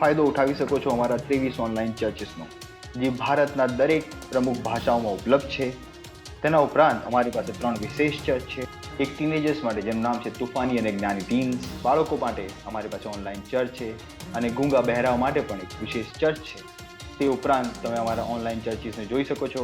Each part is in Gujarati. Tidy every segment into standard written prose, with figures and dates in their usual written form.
ફાયદો ઉઠાવી શકો છો અમારા 23 ઓનલાઈન ચર્ચીસનો, જે ભારતના દરેક પ્રમુખ ભાષાઓમાં ઉપલબ્ધ છે. તેના ઉપરાંત અમારી પાસે 3 વિશેષ ચર્ચ છે. એક ટીનેજર્સ માટે જેનું નામ છે તુફાની અને જ્ઞાની ટીન્સ, બાળકો માટે અમારી પાસે ઓનલાઈન ચર્ચ છે, અને ગૂંગા બહેરાઓ માટે પણ એક વિશેષ ચર્ચ છે. તે ઉપરાંત તમે અમારા ઓનલાઈન ચર્ચીસને જોઈ શકો છો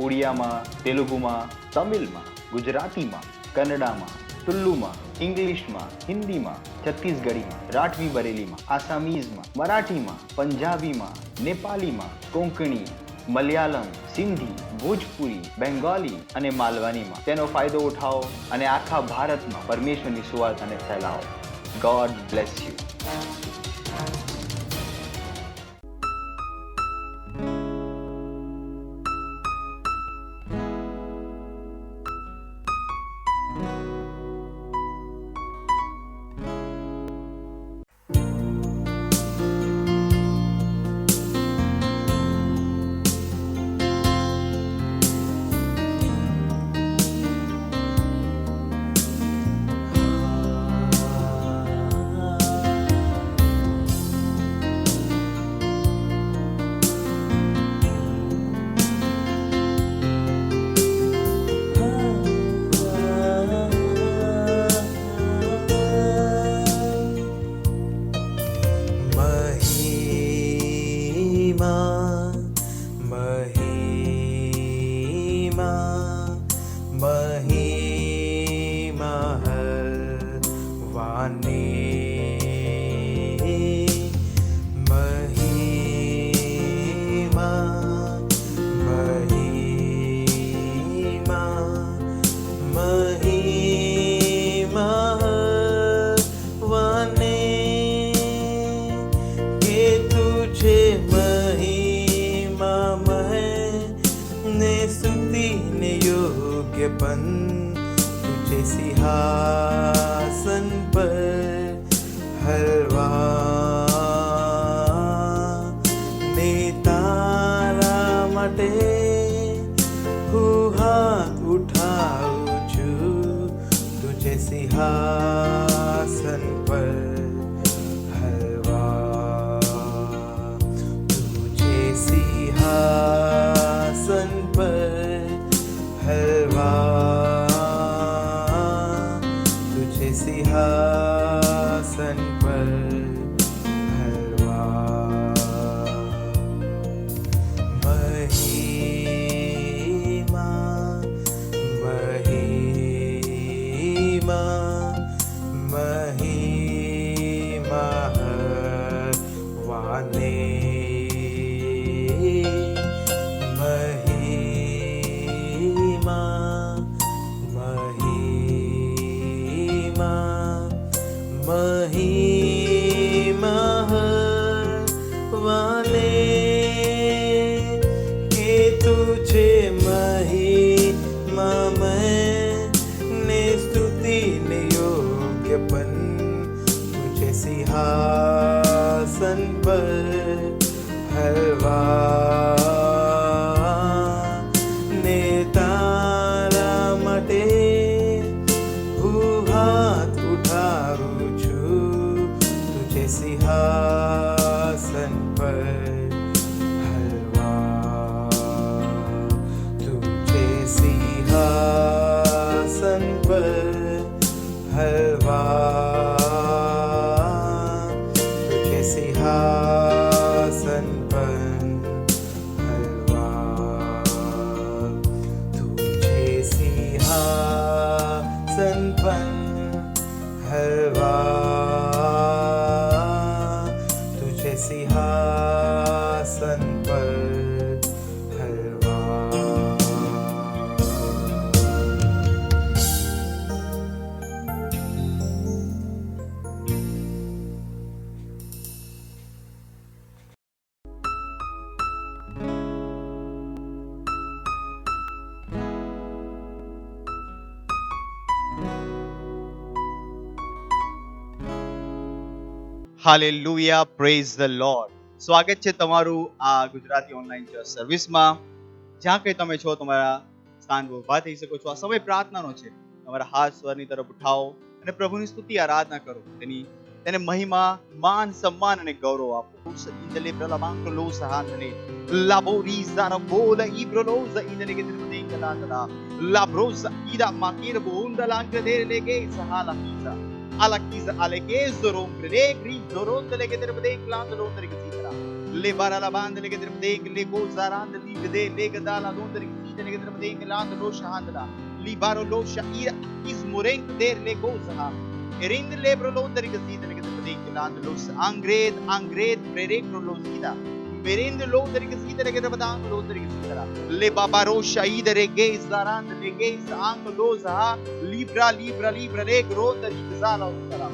ઓડિયામાં, તેલુગુમાં, તમિલમાં, ગુજરાતીમાં, કન્નડામાં, તુલ્લુમાં, ઇંગ્લિશમાં, હિન્દીમાં, છત્તીસગઢીમાં, રાઠવી બરેલીમાં, આસામીઝમાં, મરાઠીમાં, પંજાબીમાં, નેપાલીમાં, કોંકણી, મલયાલમ, સિંધી, ભોજપુરી, બેંગાલી અને માલવાનીમાં. તેનો ફાયદો ઉઠાવો અને આખા ભારતમાં પરમેશ્વરની સુવાર્તાને ફેલાવો. God bless you. तुझे सिंहासन पर हलवा ने तारा માટે હું હાથ ઉઠાવું છું. तुझे सिंहासन पर हलवा, तुझे सिंहासन पर हलवा, तुझे सिंहासन पर हलवा. महिमा महिमा महिमा हवाने, महिमा वाले के तुझे महिमा मैंने स्तुति ने योग्यपन, तुझे सिंहासन पर हलवा ने तारा માટે હું હાથ ઉઠાવું છું. तुझे सिंहासन पर हलवा, तुझे सिंहासन पर हलवा, तुझे सिंहासन पर हलवा, तुझे सिंहासन पर हलवा, तुझे सिंहासन पर हलवा. Hallelujah, praise the lord. સ્વાગત છે તમારું આ ગુજરાતી ઓનલાઈન ચર્ચ સર્વિસમાં. જ્યાં કંઈ તમે છો તમારા સ્થાન પર ઊભા થઈ શકો છો. આ સમય પ્રાર્થનાનો છે. તમારા હાથ સ્વરની તરફ ઉઠાવો અને પ્રભુની સ્તુતિ આરાધના કરો, તેની તેને મહિમા, માન, સન્માન અને ગૌરવ આપો. ઇન્દલે પ્રલમાંક લો સહાંતલે લાબોરીઝા રબોલ ઇબ્રોલોઝ ઇન્દલે કે ત્રિપદે કલાતલા લાબ્રોઝ ઈદા માકીર બોંદલાંક દેલે કે સહાલાકીઝા alakiza alekezo rombre grizo rondele che deve clan rondele che sidra le bara la bande che deve le gozarand li vede le gadala rondele che sidra che deve clan lo shahandla li baro lo shaira is murenk der le goza erind le bro rondele che sidra che deve clan lo angred prerek lo sida Berend lo dari ke sidere ke badang lo dari ke sidera le baba ro shaid re ge zarand le ge ang lo za libra le gro dari ke zala usara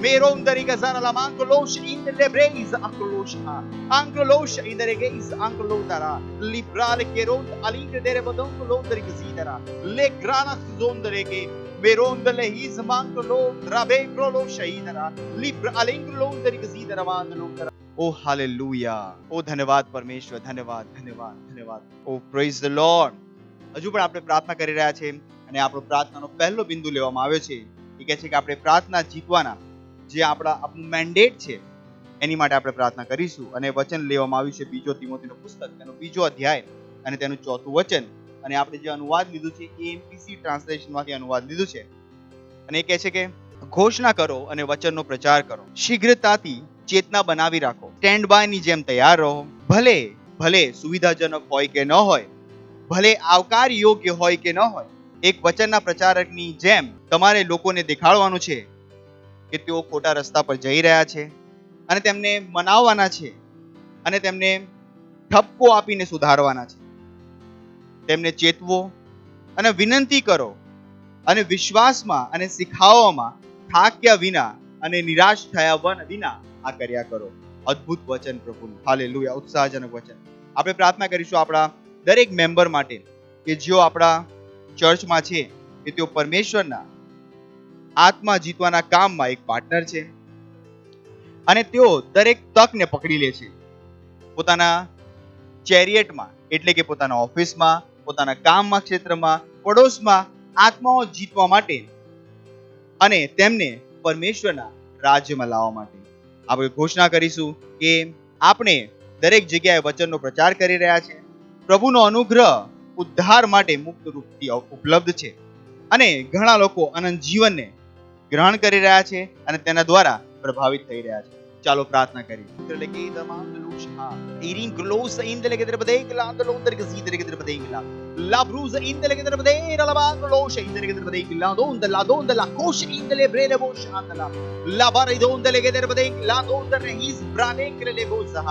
meron dari ke zala la mang lo in le breis aklo sha ang lo sha in re ge ang lo dara libra le ke ron aling dere badong lo dari ke sidera le grana zon dere ke meron le his mang lo rabe gro lo shaidera libra aling lo dari ke sidera man lo O hallelujah. ઓ ધન્યવાદ પરમેશ્વર, ધન્યવાદ ધન્યવાદ ધન્યવાદ. ઓ પ્રેઝ ધ લોર્ડ. હજુ પણ આપણે પ્રાર્થના કરી રહ્યા છે અને આપણો પ્રાર્થનાનો પહેલો બિંદુ લેવામાં આવ્યો છે. એ કહે છે કે આપણે પ્રાર્થના જીતવાના જે આપણું મેન્ડેટ છે એની માટે આપણે પ્રાર્થના કરીશું. અને વચન લેવામાં આવ્યું છે બીજો તિમોથીનો પુસ્તક તેનો 2જો અધ્યાય અને તેનું 4થું વચન. અને આપણે જે અનુવાદ લીધું છે એએમપીસી ટ્રાન્સલેશનમાંથી અનુવાદ લીધું છે. અને એ કહે છે કે ઘોષણા કરો અને વચનનો પ્રચાર કરો, શીઘ્રતાથી ચેતના બનાવી રાખો, સ્ટેન્ડ બાય ની જેમ તૈયાર રહો. ભલે સુવિધાજનક હોય કે ન હોય, ભલે આવકાર યોગ્ય હોય કે ન હોય, એક વચનના પ્રચારકની જેમ તમારે લોકોને દેખાડવાનું છે કે તેઓ ખોટા રસ્તા પર જઈ રહ્યા છે અને તેમને મનાવવાના છે અને તેમને ઠપકો આપીને સુધારવાના છે. તેમને ચેતવો અને વિનંતી કરો અને વિશ્વાસમાં અને શીખાવવામાં થાક્યા વિના અને નિરાશ થયા વિના આ કર્યા કરો. અદ્ભુત વચન પ્રભુનું. હાલેલુયા. ઉત્સાહજનક વચન. આપણે પ્રાર્થના કરીશું આપણા દરેક મેમ્બર માટે કે જેઓ આપણા ચર્ચમાં છે કે તેઓ પરમેશ્વરના આત્મા જીતવાના કામમાં એક પાર્ટનર છે અને તેઓ દરેક તકને પકડી લે છે પોતાના ચેરિયટમાં, એટલે કે પોતાના ઓફિસમાં, પોતાના કામમાં, ક્ષેત્રમાં, પડોશમાં આત્માઓ જીતવા માટે અને તેમને પરમેશ્વરના રાજ્યમાં લાવવા માટે. આપણે ઘોષણા કરીશું કે આપણે દરેક જગ્યાએ વચનનો પ્રચાર કરી રહ્યા છે. પ્રભુનો અનુગ્રહ ઉદ્ધાર માટે મુક્ત રૂપથી ઉપલબ્ધ છે અને ઘણા લોકો અનંત જીવનને ગ્રહણ કરી રહ્યા છે અને તેના દ્વારા પ્રભાવિત થઈ રહ્યા છે. ચાલો પ્રાર્થના કરીએ. La brusa indele che deve vedere la banda loscia indele che deve vedere la donda la coscia indele brele boscia andala la barra indele che deve vedere la donda his brane crele bosa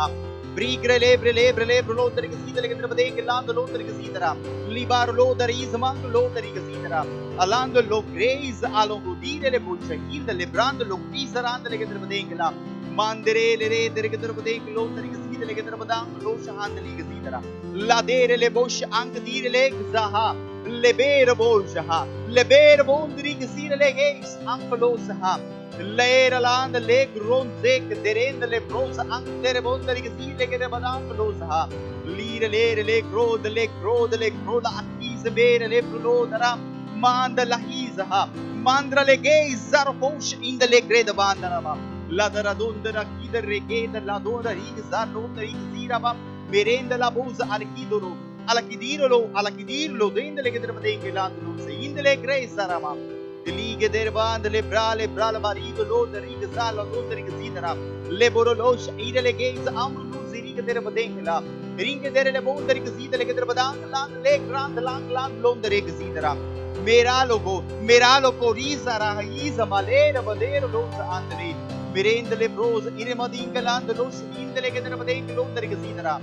brigre lebre lodere che si dele che deve vedere la lodere che si darà libaro lodere is manco lodere che si darà alando lo grace alongo dire le boscia indele brando lo pisarandele che deve vedere la mandere le redere che deve vedere lodere che si dele che deve vedere lo shahandele che si darà la dere le boscia anche dire le zaha le bere boscia le bere bondri che si le gays anche lo zaha le era land le gronze che derende le bronze anche dere bondri che si le che deve vedere lo zaha lire le crode attise bere le prolodara manda la hizaha mandra le gays zarfosh in le grede bandara la dara dondra chider regeda la dondra hizar dondra hiziraba merenda la bosa alakidirlo dendele che deve vedere l'andolo se indele grace sarama lige der band le brale varigo lo der ig sala lo der che sidara le borolosh idele gaze amru ziri che deve vedere la ringe der le bon der che sidele che deve vedere la le grand lang lo der che sidara mera logo risara isa malera vadero lo andre merendele bros ire madinga landolo indele che deve vedere lo der che sidara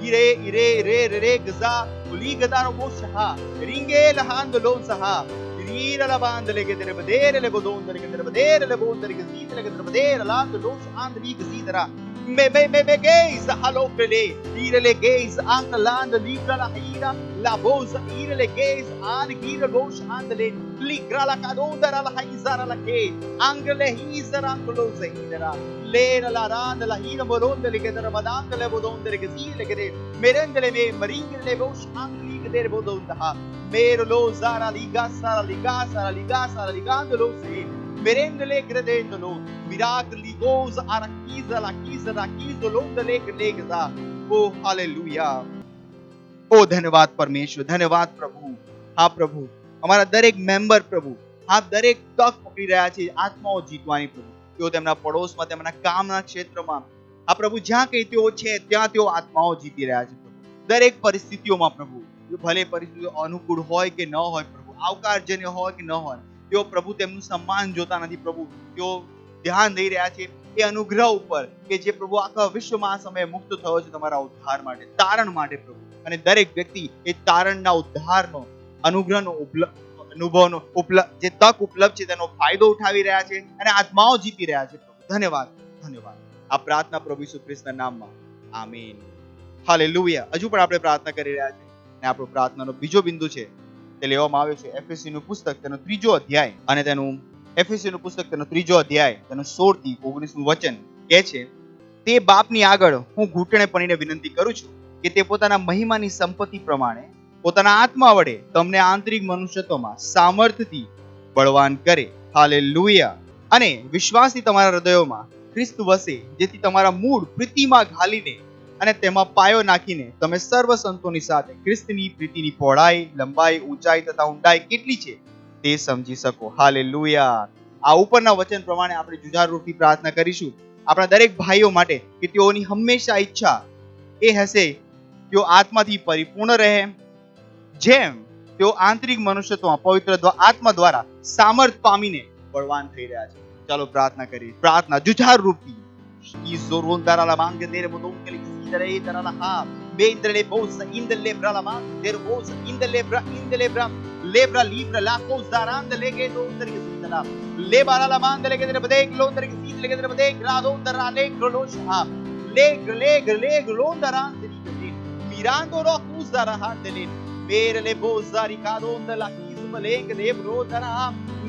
ire gza uliga daro bosha ringe la handolo saha rira la bandele che deve vedere le bodondere che deve vedere le bondere che sidele che deve vedere landolo andri che sidara me gaze allo pele ire le gaze anche land ligra la hira la bosa ire le gaze an gira bosh andele ligra la cadondera la haizara la che anche le hizara anche lo zaidera lera la randa la hira bolondele che deve vadanga le bodondere che sidele che merendele me maringere le bosh anche che deve bodonda mero lo zara ligasa ligandolo se merendele gredendolo, miracoli goes arakiza rakiza londele gredeza. Oh hallelujah. ઓ ધન્યવાદ પરમેશ્વર, ધન્યવાદ પ્રભુ. હા પ્રભુ, અમારા દરેક મેમ્બર પ્રભુ, આ દરેક તક પકડી રહ્યા છે આત્માઓ જીતવાની પ્રભુ. તેઓ તેમના પડોશમાં, તેમના કામના ક્ષેત્રમાં, આ પ્રભુ જ્યાં કઈ તેઓ છે ત્યાં તેઓ આત્માઓ જીતી રહ્યા છે પ્રભુ. દરેક પરિસ્થિતિઓમાં પ્રભુ, ભલે પરિસ્થિતિઓ અનુકૂળ હોય કે ન હોય પ્રભુ, આવકારજન્ય હોય કે ન હોય, તેઓ પ્રભુ તેમનું સન્માન જોતા નથી પ્રભુ. તેઓ ધ્યાન દઈ રહ્યા છે એ અનુગ્રહ ઉપર કે જે પ્રભુ આખા વિશ્વમાં આ સમયે મુક્ત થયો છે તમારા ઉદ્ધાર માટે, તારણ માટે પ્રભુ. અને દરેક વ્યક્તિ એ તારણના ઉદ્ધારનો, અનુગ્રહનો અનુભવનો જે તક ઉપલબ્ધ છે તેનો ફાયદો ઉઠાવી રહ્યા છે અને આત્માઓ જીતી રહ્યા છે પ્રભુ. ધન્યવાદ, ધન્યવાદ. આ પ્રાર્થના પ્રભુ ઈસુ ખ્રિસ્તના નામમાં. આમીન. હાલેલુયા. હજુ પણ આપણે પ્રાર્થના કરી રહ્યા છે અને આપણો પ્રાર્થનાનો બીજો બિંદુ છે તે લેવામાં આવ્યો છે એફએસસીનું પુસ્તક તેનો 3જો અધ્યાય અને તેનું એફએસસીનું પુસ્તક તેનો 3જો અધ્યાય તેનું 16 થી 19નું વચન કહે છે, તે બાપની આગળ હું ઘૂંટણે પડીને વિનંતી કરું છું કે તે પોતાના મહિમાની સંપત્તિ પ્રમાણે પોતાના આત્મા વડે તમને આંતરિક મનુષ્યત્વમાં સામર્થ્યથી બળવાન કરે. હાલેલુયા. અને વિશ્વાસથી તમારા હૃદયોમાં ખ્રિસ્ત વસે, જેથી તમારા મૂળ પ્રીતિમાં ઘાલીને અને તેમાં પાયો નાખીને તમે સર્વ સંતોની સાથે ખ્રિસ્તની પ્રીતિની પહોળાઈ, લંબાઈ, ઊંચાઈ તથા ઊંડાઈ કેટલી છે તે સમજી શકો. હાલેલુયા. આ ઉપરના વચન પ્રમાણે આપણે જુજારૂપથી પ્રાર્થના કરીશું આપણા દરેક ભાઈઓ માટે કે તેઓની હંમેશા ઈચ્છા એ હશે તેઓ આત્માથી પરિપૂર્ણ રહે, જેમ તેઓ આંતરિક મનુષ્યત્વમાં પવિત્ર આત્મા દ્વારા સામર્થ પામીને બળવાન થઈ રહ્યા છે. ચાલો પ્રાર્થના કરીએ. પ્રાર્થના જુજારૂપથી Vendrele bolsa indele bralama der bolsa indele bra lebra libra la cosa randa lege do under ke sindala lebara la mand lege der bade lo under ke sid lege der bade grado under ale grolo sha leg lo under ran sidi mirando ro cosa rahandele merele bolsa ricado under la kisma leg de bro dara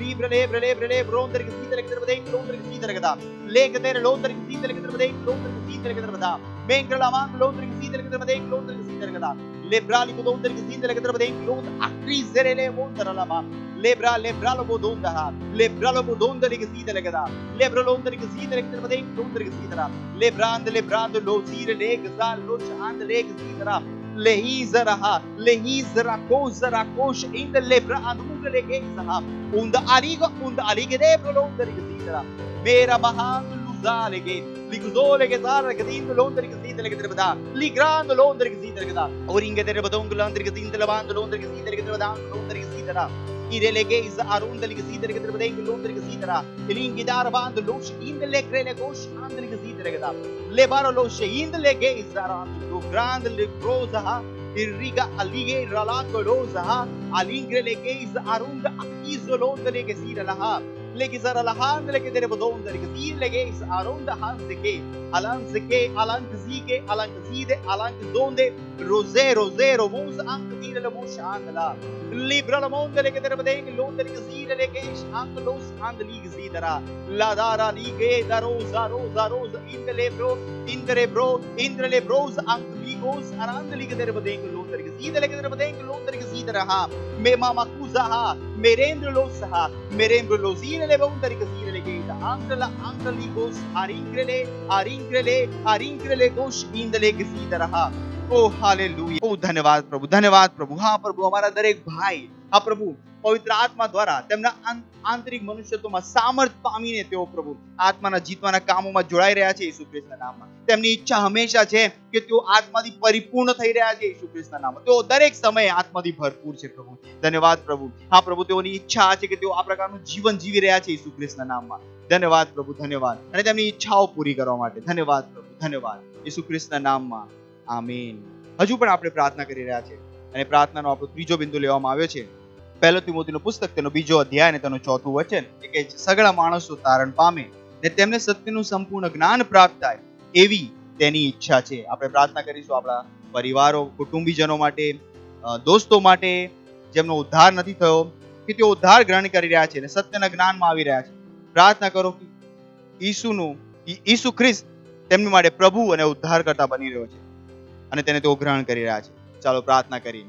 libra lebra under ke sid lege der bade lo under ke sid lege da leg der lo under ke sid lege der bade lo under ke sid lege der bada Mengrala man londre que sid lege der bade londre que sid lege da lebrali ko londre que sid lege der bade londre akrizere le mondra la ma lebra lo bodonda ha lebra lo bodonda le que sid lege da lebra londre que sid lege der bade londre que sid da lebrando lo zire le gzal lo chand le que sid da lehizara kosh in the lebra andunga le que sa unda aliga de londre que sid da mera mahan luzale ge Ligzole che sarà che din londre che sidele che trebada ligrando londre che sidele che da oringa de badong londre che din lavando londre che sidele che trebada londre che sidera irele ge is arunda che sidele che trebada londre che sidera elingi dar band losh indele krele gosh andele che sidele che da le baro losh indele ge is arando grande le groza ha irriga alige ralaco loza ha alingre le ge is arunda akizo londre che sidela ha Legi zara la hand legi dere bodonda legi zir legi is aronda hand zeke alan zige zonde rosero mus ank dire le mus andala libra la monde legi dere bodeng londe legi zir legi is ank los and legi zidara la dara lige da rosa indre bros ank ligos arand legi dere bodeng londe legi zid legi dere bodeng londe legi zidara ha me mama kuza ha merendro lo zine le boundari che zine le geta angela angeligos aringrele gosh indele કે સીધા રહા. ઓ હાલેલુયા. ઓ ધન્યવાદ પ્રભુ. હા પ્રભુ, અમારા દરેક ભાઈ હા પ્રભુ પવિત્ર આત્મા દ્વારા તેમના આંતરિક મનુષ્યત્વમાં સામર્થ પામીને તેઓ પ્રભુ આત્માના જીતવાના કામોમાં જોડાઈ રહ્યા છે ઈસુ ખ્રિસ્તના નામમાં. તેમની ઈચ્છા હંમેશા છે કે તેઓ આત્માથી પરિપૂર્ણ થઈ રહ્યા છે ઈસુ ખ્રિસ્તના નામમાં. તેઓ દરેક સમયે આત્માથી ભરપૂર છે પ્રભુ. ધન્યવાદ પ્રભુ. હા પ્રભુ, તેઓની ઈચ્છા છે કે તેઓ આ પ્રકારનું જીવન જીવી રહ્યા છે ઈસુ ખ્રિસ્તના નામમાં. ધન્યવાદ પ્રભુ, ધન્યવાદ. અને તેમની ઈચ્છાઓ પૂરી કરવા માટે ધન્યવાદ પ્રભુ, ધન્યવાદ ઈસુ ખ્રિસ્તના નામમાં. આમીન. હજુ પણ આપણે પ્રાર્થના કરી રહ્યા છે અને પ્રાર્થનાનો આપણો ત્રીજો બિંદુ લેવામાં આવ્યો છે પહેલો તિમોથીનું પુસ્તક તેનો 2જો અધ્યાય અને તેનું 4થું વચન એ કહે છે, સગળા માણસો તારણ પામે ને તેમને સત્યનું સંપૂર્ણ જ્ઞાન પ્રાપ્ત થાય એવી તેની ઈચ્છા છે. આપણે પ્રાર્થના કરીશું આપણા પરિવારો, કુટુંબીજનો માટે, દોસ્તો માટે જેમનો ઉદ્ધાર નથી થયો કે તેઓ ઉદ્ધાર ગ્રહણ કરી રહ્યા છે અને સત્યના જ્ઞાનમાં આવી રહ્યા છે. પ્રાર્થના કરો કે ઈસુ ખ્રિસ્ત તેમની માટે પ્રભુ અને ઉદ્ધારકર્તા બની રહ્યો છે અને તેને તેઓ ગ્રહણ કરી રહ્યા છે. ચાલો પ્રાર્થના કરીએ.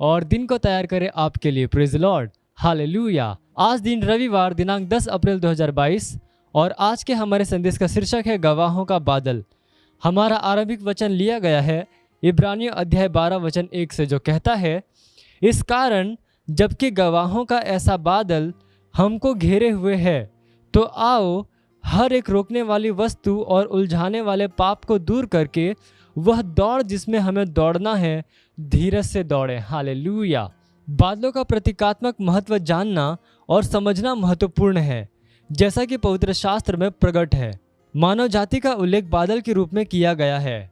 और दिन को तैयार करे आपके लिए। Praise Lord, hallelujah. आज दिन रविवार दिनांक 10 अप्रैल 2022 और आज के हमारे संदेश का शीर्षक है गवाहों का बादल। हमारा आरंभिक वचन लिया गया है इब्रानियों अध्याय 12 वचन 1 से, जो कहता है, इस कारण जबकि गवाहों का ऐसा बादल हमको घेरे हुए है, तो आओ हर एक रोकने वाली वस्तु और उलझाने वाले पाप को दूर करके वह दौड़ जिसमें हमें दौड़ना है, धीरज से दौड़े। हालेलुया। बादलों का प्रतीकात्मक महत्व जानना और समझना महत्वपूर्ण है, जैसा कि पवित्र शास्त्र में प्रकट है। मानव जाति का उल्लेख बादल के रूप में किया गया है,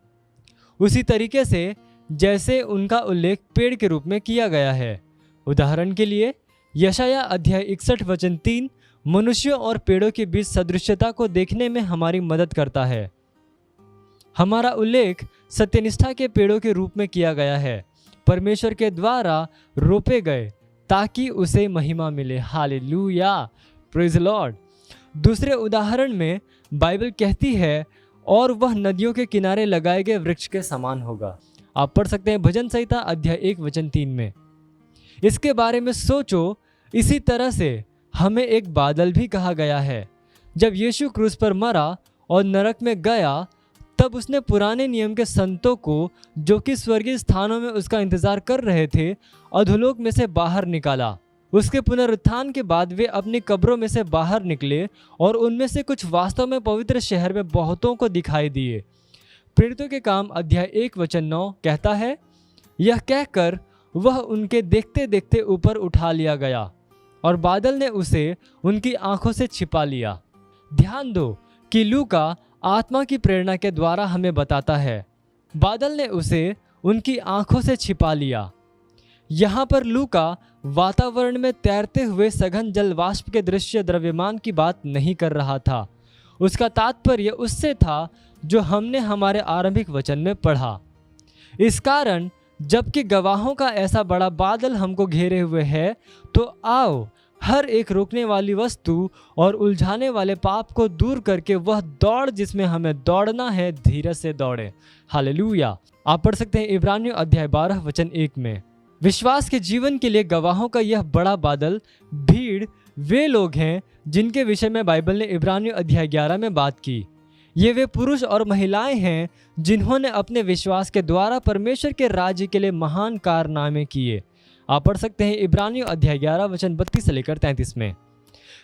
उसी तरीके से जैसे उनका उल्लेख पेड़ के रूप में किया गया है। उदाहरण के लिए यशाया अध्याय 61 वचन 3 मनुष्यों और पेड़ों के बीच सदृश्यता को देखने में हमारी मदद करता है। हमारा उल्लेख सत्यनिष्ठा के पेड़ों के रूप में किया गया है, परमेश्वर के द्वारा रोपे गए ताकि उसे महिमा मिले। Hallelujah, praise Lord. दूसरे उदाहरण में बाइबल कहती है, और वह नदियों के किनारे लगाए गए वृक्ष के समान होगा। आप पढ़ सकते हैं भजन संहिता अध्याय 1 वचन 3 में। इसके बारे में सोचो, इसी तरह से हमें एक बादल भी कहा गया है। जब यीशु क्रूस पर मरा और नरक में गया, तब उसने पुराने नियम के संतों को, जो कि स्वर्गीय स्थानों में उसका इंतजार कर रहे थे, अधोलोक में से बाहर निकाला। उसके पुनरुत्थान के बाद वे अपनी कब्रों में से बाहर निकले और उनमें से कुछ वास्तव में पवित्र शहर में बहुतों को दिखाई दिए। प्रेरितों के काम अध्याय 1 वचन 9 कहता है, यह कहकर वह उनके देखते देखते ऊपर उठा लिया गया और बादल ने उसे उनकी आंखों से छिपा लिया। ध्यान दो कि लूका आत्मा की प्रेरणा के द्वारा हमें बताता है, बादल ने उसे उनकी आंखों से छिपा लिया। यहाँ पर लूका वातावरण में तैरते हुए सघन जल वाष्प के दृश्य द्रव्यमान की बात नहीं कर रहा था। उसका तात्पर्य उससे था जो हमने हमारे आरंभिक वचन में पढ़ा। इस कारण जबकि गवाहों का ऐसा बड़ा बादल हमको घेरे हुए है, तो आओ हर एक रोकने वाली वस्तु और उलझाने वाले पाप को दूर करके वह दौड़ जिसमें हमें दौड़ना है, धीरज से दौड़े। हालेलुया। आप पढ़ सकते हैं इब्रानियों अध्याय 12 वचन 1 में। विश्वास के जीवन के लिए गवाहों का यह बड़ा बादल भीड़ वे लोग हैं जिनके विषय में बाइबल ने इब्रानियों अध्याय 11 में बात की। ये वे पुरुष और महिलाएं हैं जिन्होंने अपने विश्वास के द्वारा परमेश्वर के राज्य के लिए महान कारनामे किए। आप पढ़ सकते हैं इब्रानियों अध्याय 11 वचन 32 से लेकर 33 में।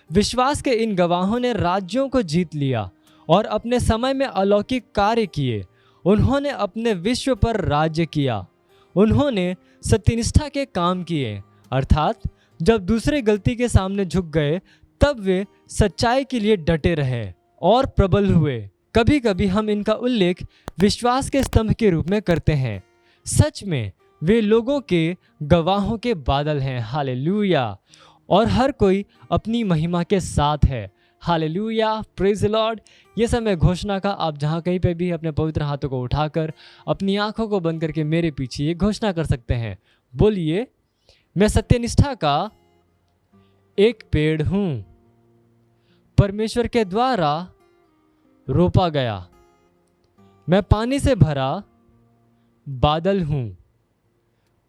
विश्वास के इन गवाहों ने राज्यों को जीत लिया और अपने समय में अलौकिक कार्य किए। उन्होंने अपने विश्व पर राज्य किया। उन्होंने सत्यनिष्ठा के काम किए, अर्थात जब दूसरे गलती के सामने झुक गए, तब वे सच्चाई के लिए डटे रहे और प्रबल हुए। कभी कभी हम इनका उल्लेख विश्वास के स्तंभ के रूप में करते हैं। सच में वे लोगों के गवाहों के बादल हैं। हालेलुया। और हर कोई अपनी महिमा के साथ है। Hallelujah, praise Lord. ये समय घोषणा का, आप जहाँ कहीं पे भी अपने पवित्र हाथों को उठाकर अपनी आंखों को बंद करके मेरे पीछे ये घोषणा कर सकते हैं। बोलिए, मैं सत्यनिष्ठा का एक पेड़ हूँ, परमेश्वर के द्वारा रोपा गया। मैं पानी से भरा बादल हूँ,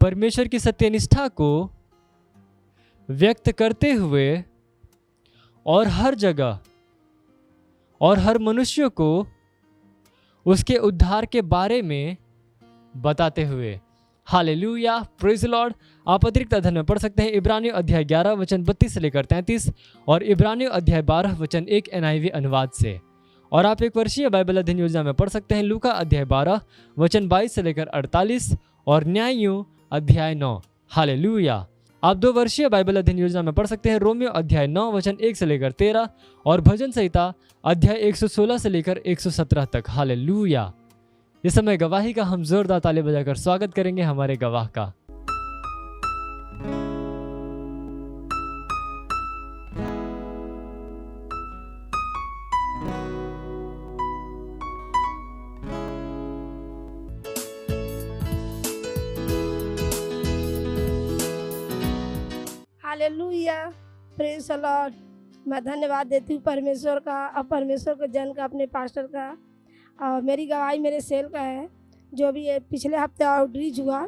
परमेश्वर की सत्यनिष्ठा को व्यक्त करते हुए और हर जगह और हर मनुष्य को उसके उद्धार के बारे में बताते हुए। Hallelujah, praise Lord. आप अतिरिक्त अध्ययन में पढ़ सकते हैं इब्रानियों अध्याय 11 वचन 32 से लेकर 33 और इब्रानियों अध्याय 12 वचन 1 NIV अनुवाद से। और आप एक वर्षीय बाइबल अध्ययन योजना में पढ़ सकते हैं लूका अध्याय 12 वचन 22 से लेकर 48 और न्यायों अध्याय 9। हालेलुया। आप 2 वर्षीय बाइबल अध्ययन योजना में पढ़ सकते हैं रोमियो अध्याय 9 वचन 1 से लेकर 13 और भजन संहिता अध्याय 116 से लेकर 117 तक। हालेलुया। इस समय गवाही का हम जोरदार ताली बजाकर स्वागत करेंगे हमारे गवाह का। Hallelujah, praise the Lord. मैं धन्यवाद देती हूँ परमेश्वर का और परमेश्वर के जन का, अपने पास्टर का। और मेरी गवाही मेरे सेल का है, जो भी ये पिछले हफ्ते आउटरीच हुआ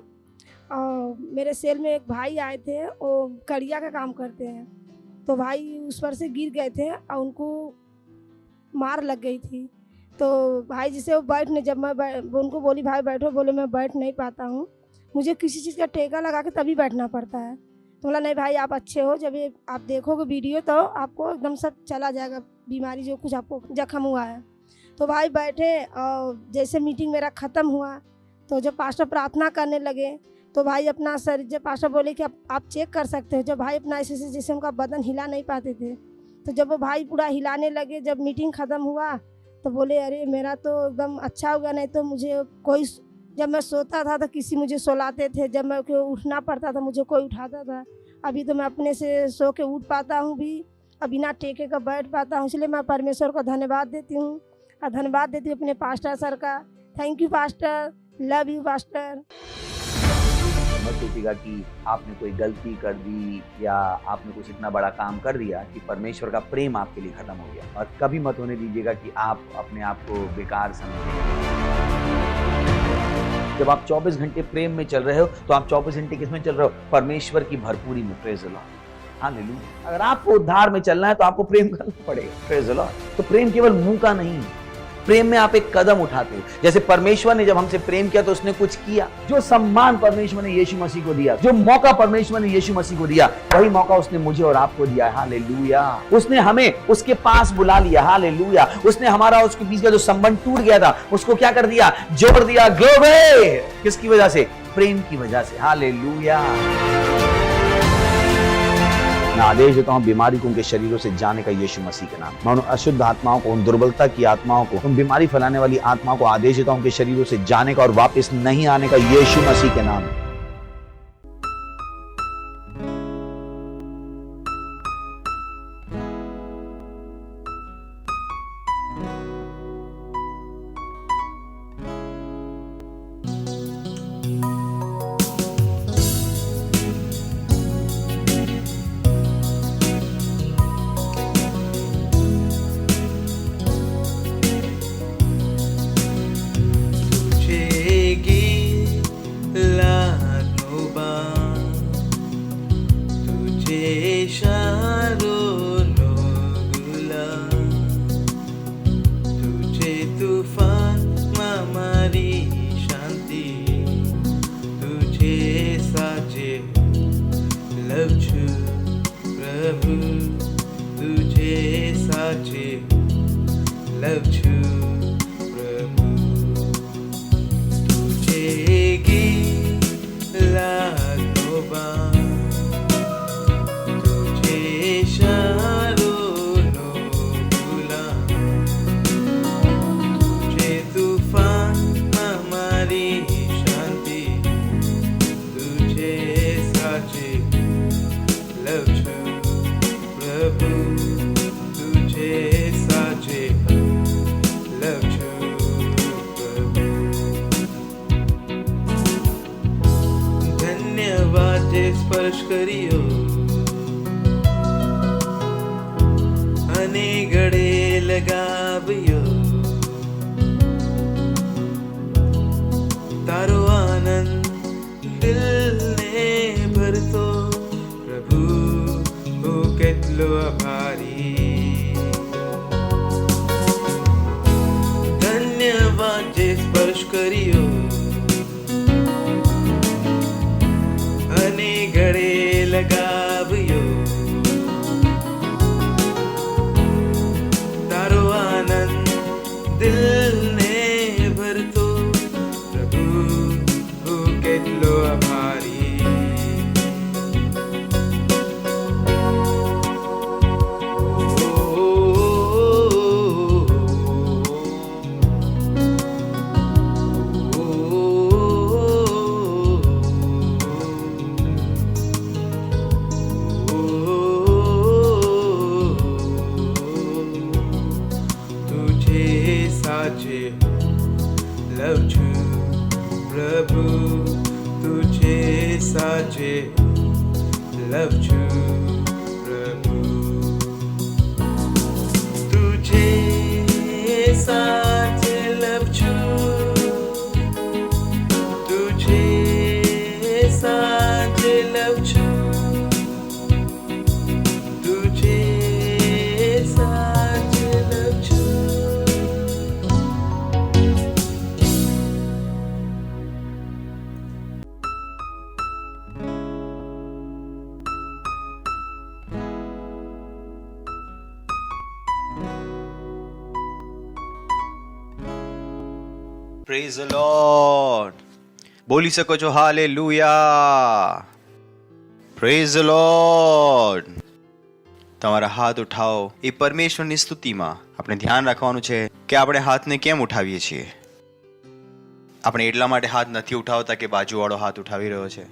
और मेरे सेल में एक भाई आए थे, वो कड़िया का काम करते हैं। तो भाई उस पर से गिर गए थे और उनको मार लग गई थी। तो भाई जिसे वो बैठ नहीं, जब मैं उनको बोली भाई बैठो, बोले मैं बैठ नहीं पाता हूँ, मुझे किसी चीज़ का ठेका लगा के तभी बैठना पड़ता है। तो बोला नहीं भाई आप अच्छे हो, जब ये आप देखोगे वीडियो तो आपको एकदम सब चला जाएगा, बीमारी जो कुछ आपको जख्म हुआ है। तो भाई बैठे और जैसे मीटिंग मेरा ख़त्म हुआ तो जब पास्टर प्रार्थना करने लगे तो भाई अपना सर, जब पास्टर बोले कि आप चेक कर सकते हो, जब भाई अपना ऐसे जैसे उनका बदन हिला नहीं पाते थे, तो जब वो भाई पूरा हिलाने लगे, जब मीटिंग ख़त्म हुआ तो बोले अरे मेरा तो एकदम अच्छा हो गया, नहीं तो मुझे कोई, जब मैं सोता था तो किसी मुझे सुलाते थे, जब मैं उठना पड़ता था मुझे कोई उठाता था। अभी तो मैं अपने से सो के उठ पाता हूँ भी, अब बिना टेके का बैठ पाता हूँ। इसलिए मैं परमेश्वर को धन्यवाद देती हूँ और धन्यवाद देती हूँ अपने पास्टर सर का। Thank you pastor, love you pastor. मत सोचिएगा कि आपने कोई गलती कर दी या आपने कुछ इतना बड़ा काम कर दिया कि परमेश्वर का प्रेम आपके लिए खत्म हो गया, और कभी मत होने दीजिएगा कि आप अपने आप को बेकार समझें। जब आप 24 घंटे प्रेम में चल रहे हो तो आप 24 घंटे किसमें चल रहे हो? परमेश्वर की भरपूरी में। Praise the Lord, hallelujah. अगर आपको उद्धार में चलना है तो आपको प्रेम करना पड़ेगा। Praise the Lord. तो प्रेम केवल मुंह का नहीं, प्रेम में आप एक कदम उठाते हो। जैसे परमेश्वर ने जब हमसे प्रेम किया तो उसने कुछ किया। जो सम्मान परमेश्वर ने यीशु मसीह को दिया, जो मौका परमेश्वर ने यीशु मसीह को दिया, वही मौका उसने मुझे और आपको दिया है। हालेलुया। उसने हमें उसके पास बुला लिया। हालेलुया। उसने हमारा उसके बीच का जो संबंध टूट गया था उसको क्या कर दिया? जोड़ दिया। ग्लोरी। किसकी वजह से? प्रेम की वजह से। हालेलुया। मैं आदेश देता हूं बीमारी को उनके शरीरों से जाने का यीशु मसीह के नाम। मैं उन अशुद्ध आत्माओं को, उन दुर्बलता की आत्माओं को, उन बीमारी फैलाने वाली आत्माओं को आदेश देता हूं उनके शरीरों से जाने का और वापस नहीं आने का यीशु मसीह के नाम। સ્પર્શ કર્યો અને ગળે લગાવ્યો તારો આનંદ દિલને ભરતો પ્રભુ હું કેટલો આભારી ધન્યવાદ જે સ્પર્શ કર્યો અને ગળે લગાવ્યો તારો આનંદ દિલને ભરતો પ્રભુ હું કેટલો આભારી પ્રેઝ ધ લોર્ડ. બોલી શકો છો હાલેલુયા. Praise the lord. તમારા હાથ ઉઠાવો. એ પરમેશ્વરની સ્તુતિમાં આપણે ધ્યાન રાખવાનું છે કે આપણે હાથને કેમ ઉઠાવીએ છીએ. આપણે એટલા માટે હાથ નથી ઉઠાવતા કે બાજુવાળો હાથ ઉઠાવી રહ્યો છે.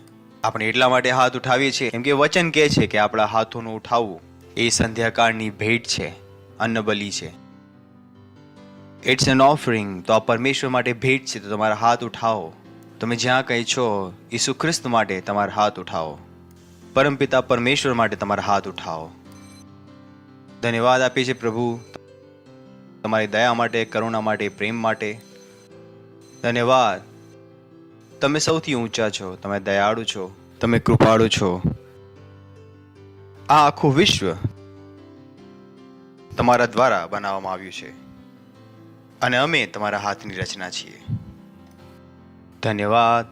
આપણે એટલા માટે હાથ ઉઠાવીએ છીએ કેમ કે વચન કહે છે કે આપણા હાથોનું ઉઠાવવું એ સંધ્યાકાળની ભેટ છે, અન્નબલી છે. It's an offering. તો આ પરમેશ્વર માટે ભેટ છે. તો તમારા હાથ ઉઠાવો. તમે જ્યાં કંઈ છો ઈસુ ખ્રિસ્ત માટે તમારા હાથ ઉઠાવો. પરમપિતા પરમેશ્વર માટે તમારા હાથ ઉઠાવો. ધન્યવાદ આપીએ છીએ પ્રભુ તમારી દયા માટે, કરુણા માટે, પ્રેમ માટે. ધન્યવાદ. તમે સૌથી ઊંચા છો, તમે દયાળુ છો, તમે કૃપાળુ છો. આ આખું વિશ્વ તમારા દ્વારા બનાવવામાં આવ્યું છે અને અમે તમારા હાથની રચના છીએ. ધન્યવાદ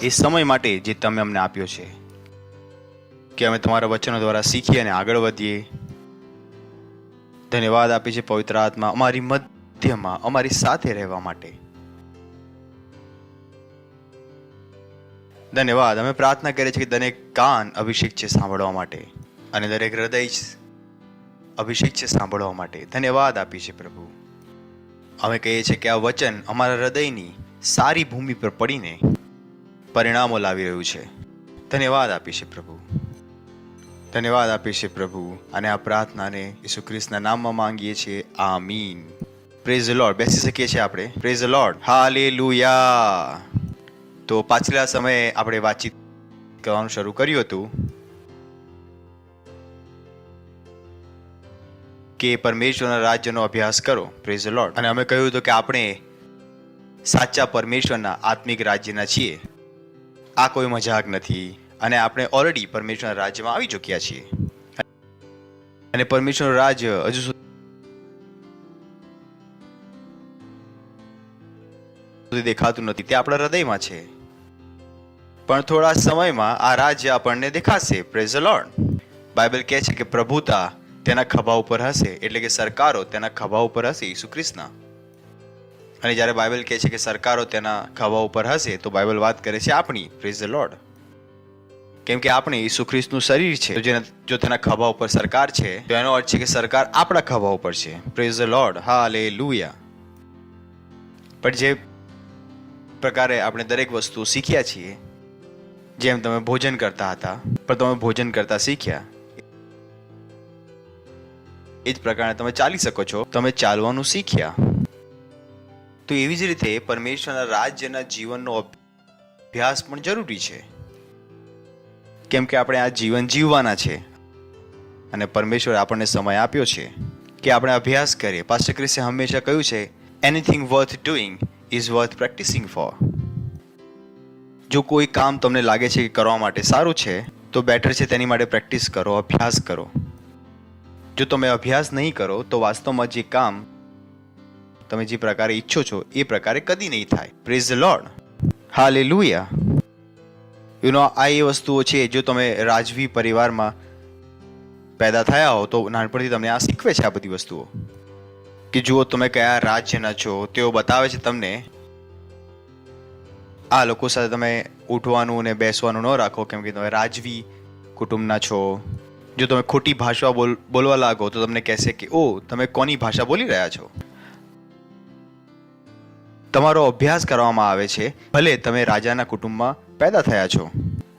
એ સમય માટે જે તમે અમને આપ્યો છે કે અમે તમારા વચનો દ્વારા શીખીએ અને આગળ વધીએ. ધન્યવાદ આપીએ છીએ પવિત્ર આત્મા અમારી મધ્યમાં અમારી સાથે રહેવા માટે. ધન્યવાદ. અમે પ્રાર્થના કરીએ છીએ કે દરેક કાન અભિષેક છે સાંભળવા માટે અને દરેક હૃદય અભિષેક છે સાંભળવા માટે. ધન્યવાદ આપીએ છીએ પ્રભુ. અમે કહીએ છીએ કે આ વચન અમારા હૃદયની સારી ભૂમિ પર પડીને પરિણામો લાવી રહ્યું છે. ધન્યવાદ આપીએ છીએ પ્રભુ. ધન્યવાદ આપીએ છીએ પ્રભુ. અને આ પ્રાર્થનાને ઈસુ ખ્રિસ્તના નામમાં માંગીએ છીએ. આમીન. Praise the lord. બેસી શકીએ છીએ આપણે. Praise the lord. હાલેલુયા. તો પાછલા સમયે આપણે વાતચીત કરવાનું શરૂ કર્યું હતું કે પરમેશ્વરના રાજ્યનો અભ્યાસ કરો. Praise the lord. અને અમે કહ્યું હતું કે આપણે સાચા પરમેશ્વરના આત્મિક રાજ્યના છીએ. આ કોઈ મજાક નથી. અને આપણે ઓલરેડી પરમેશ્વરના રાજ્યમાં આવી ચૂક્યા છીએ અને પરમેશ્વરનું રાજ્ય હજુ સુધી દેખાતું નથી. તે આપણા હૃદયમાં છે. પણ થોડા સમયમાં આ રાજ્ય આપણને દેખાશે. Praise the lord. બાઇબલ કહે છે કે પ્રભુતા તેના ખભા ઉપર હશે, એટલે કે સરકારો તેના ખભા ઉપર હશે ઈસુ ખ્રિસ્તના. અને જ્યારે બાઇબલ કહે છે કે સરકારો તેના ખભા ઉપર હશે તો બાઇબલ વાત કરે છે આપણી. Praise the lord. કેમ કે આપણે ઈસુ ખ્રિસ્તનું શરીર છે. જો તેના ખભા ઉપર સરકાર છે તો એનો અર્થ છે કે સરકાર આપણા ખભા ઉપર છે. Praise the lord. હાલેલુયા. પણ જે પ્રકારે આપણે દરેક વસ્તુ શીખ્યા છીએ, જેમ તમે ભોજન કરતા હતા પણ તમે ભોજન કરતા શીખ્યા, એ જ પ્રકારે તમે ચાલી શકો છો. તમે ચાલવાનું શીખ્યા. તો એવી જ રીતે પરમેશ્વરના રાજ્યના જીવનનો અભ્યાસ પણ જરૂરી છે. કેમ કે આપણે આ જીવન જીવવાના છે અને પરમેશ્વરે આપણને સમય આપ્યો છે કે આપણે અભ્યાસ કરીએ. પાસ્ટર ક્રિસે હંમેશા કહ્યું છે, anything worth doing is worth practising for. જો કોઈ કામ તમને લાગે છે કે કરવા માટે સારું છે તો બેટર છે તેની માટે પ્રેક્ટિસ કરો, અભ્યાસ કરો. જો તમે અભ્યાસ નહીં કરો તો વાસ્તવમાં જે કામ તમે જે પ્રકારે ઈચ્છો છો એ પ્રકારે કદી નહીં થાય. Praise the lord. હાલેલુયા. આ એ વસ્તુઓ છે. જો તમે રાજવી પરિવારમાં પેદા થયા હો તો નાનપણથી તમને આ શીખવે છે આ બધી વસ્તુઓ કે જુઓ તમે કયા રાજ્યના છો. તેઓ બતાવે છે તમને આ લોકો સાથે તમે ઉઠવાનું અને બેસવાનું ન રાખો કેમ કે તમે રાજવી કુટુંબના છો. જો તમે ખોટી ભાષા બોલવા લાગો તો તમને કહેશે કે ઓ તમે કોની ભાષા બોલી રહ્યા છો. તમારો અભ્યાસ કરવામાં આવે છે. ભલે તમે રાજાના કુટુંબમાં પેદા થયા છો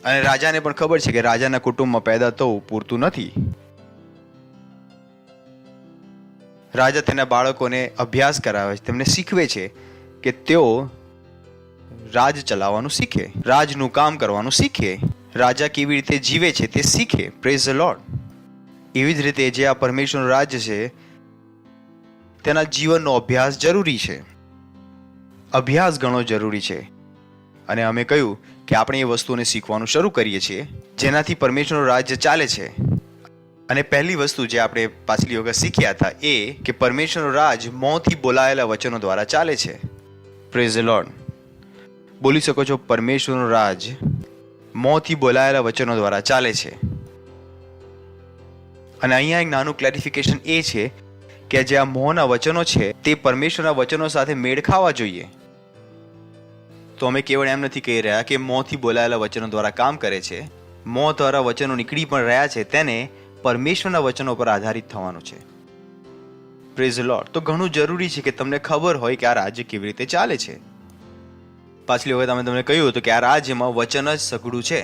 અને રાજાને પણ ખબર છે કે રાજાના કુટુંબમાં પેદા થવું પૂરતું નથી. રાજા તેના બાળકોને અભ્યાસ કરાવે છે, તેમને શીખવે છે કે તેઓ રાજ ચલાવવાનું શીખે, રાજનું કામ કરવાનું શીખે, રાજા કેવી રીતે જીવે છે તે શીખે. Praise the lord. એવી જ રીતે જે આ પરમેશ્વરનું રાજ્ય છે તેના જીવનનો અભ્યાસ જરૂરી છે. અભ્યાસ ઘણો જરૂરી છે. અને અમે કહ્યું કે આપણે એ વસ્તુઓને શીખવાનું શરૂ કરીએ છીએ જેનાથી પરમેશ્વરનું રાજ્ય ચાલે છે. અને પહેલી વસ્તુ જે આપણે પાછલી વખત શીખ્યા હતા એ કે પરમેશ્વરનું રાજ મોંથી બોલાયેલા વચનો દ્વારા ચાલે છે. Praise the lord. બોલી શકો છો, પરમેશ્વરનું રાજ મોંથી બોલાયેલા વચનો દ્વારા ચાલે છે. અને અહીંયા એક નાનું ક્લેરિફિકેશન એ છે કે જે આ મોહના વચનો છે તે પરમેશ્વરના વચનો સાથે મેળ ખાવા જોઈએ. તો અમે કેવળ એમ નથી કહી રહ્યા કે મોંથી બોલાયેલા વચનો દ્વારા કામ કરે છે. મોં દ્વારા વચનો નીકળી પણ રહ્યા છે તેને પરમેશ્વરના વચનો પર આધારિત થવાનું છે. Praise lord. તો ઘણું જરૂરી છે કે તમને ખબર હોય કે આ રાજ્ય કેવી રીતે ચાલે છે. પાછલી વખત અમે તમને કહ્યું હતું કે આ રાજ્યમાં વચન જ સઘળું છે,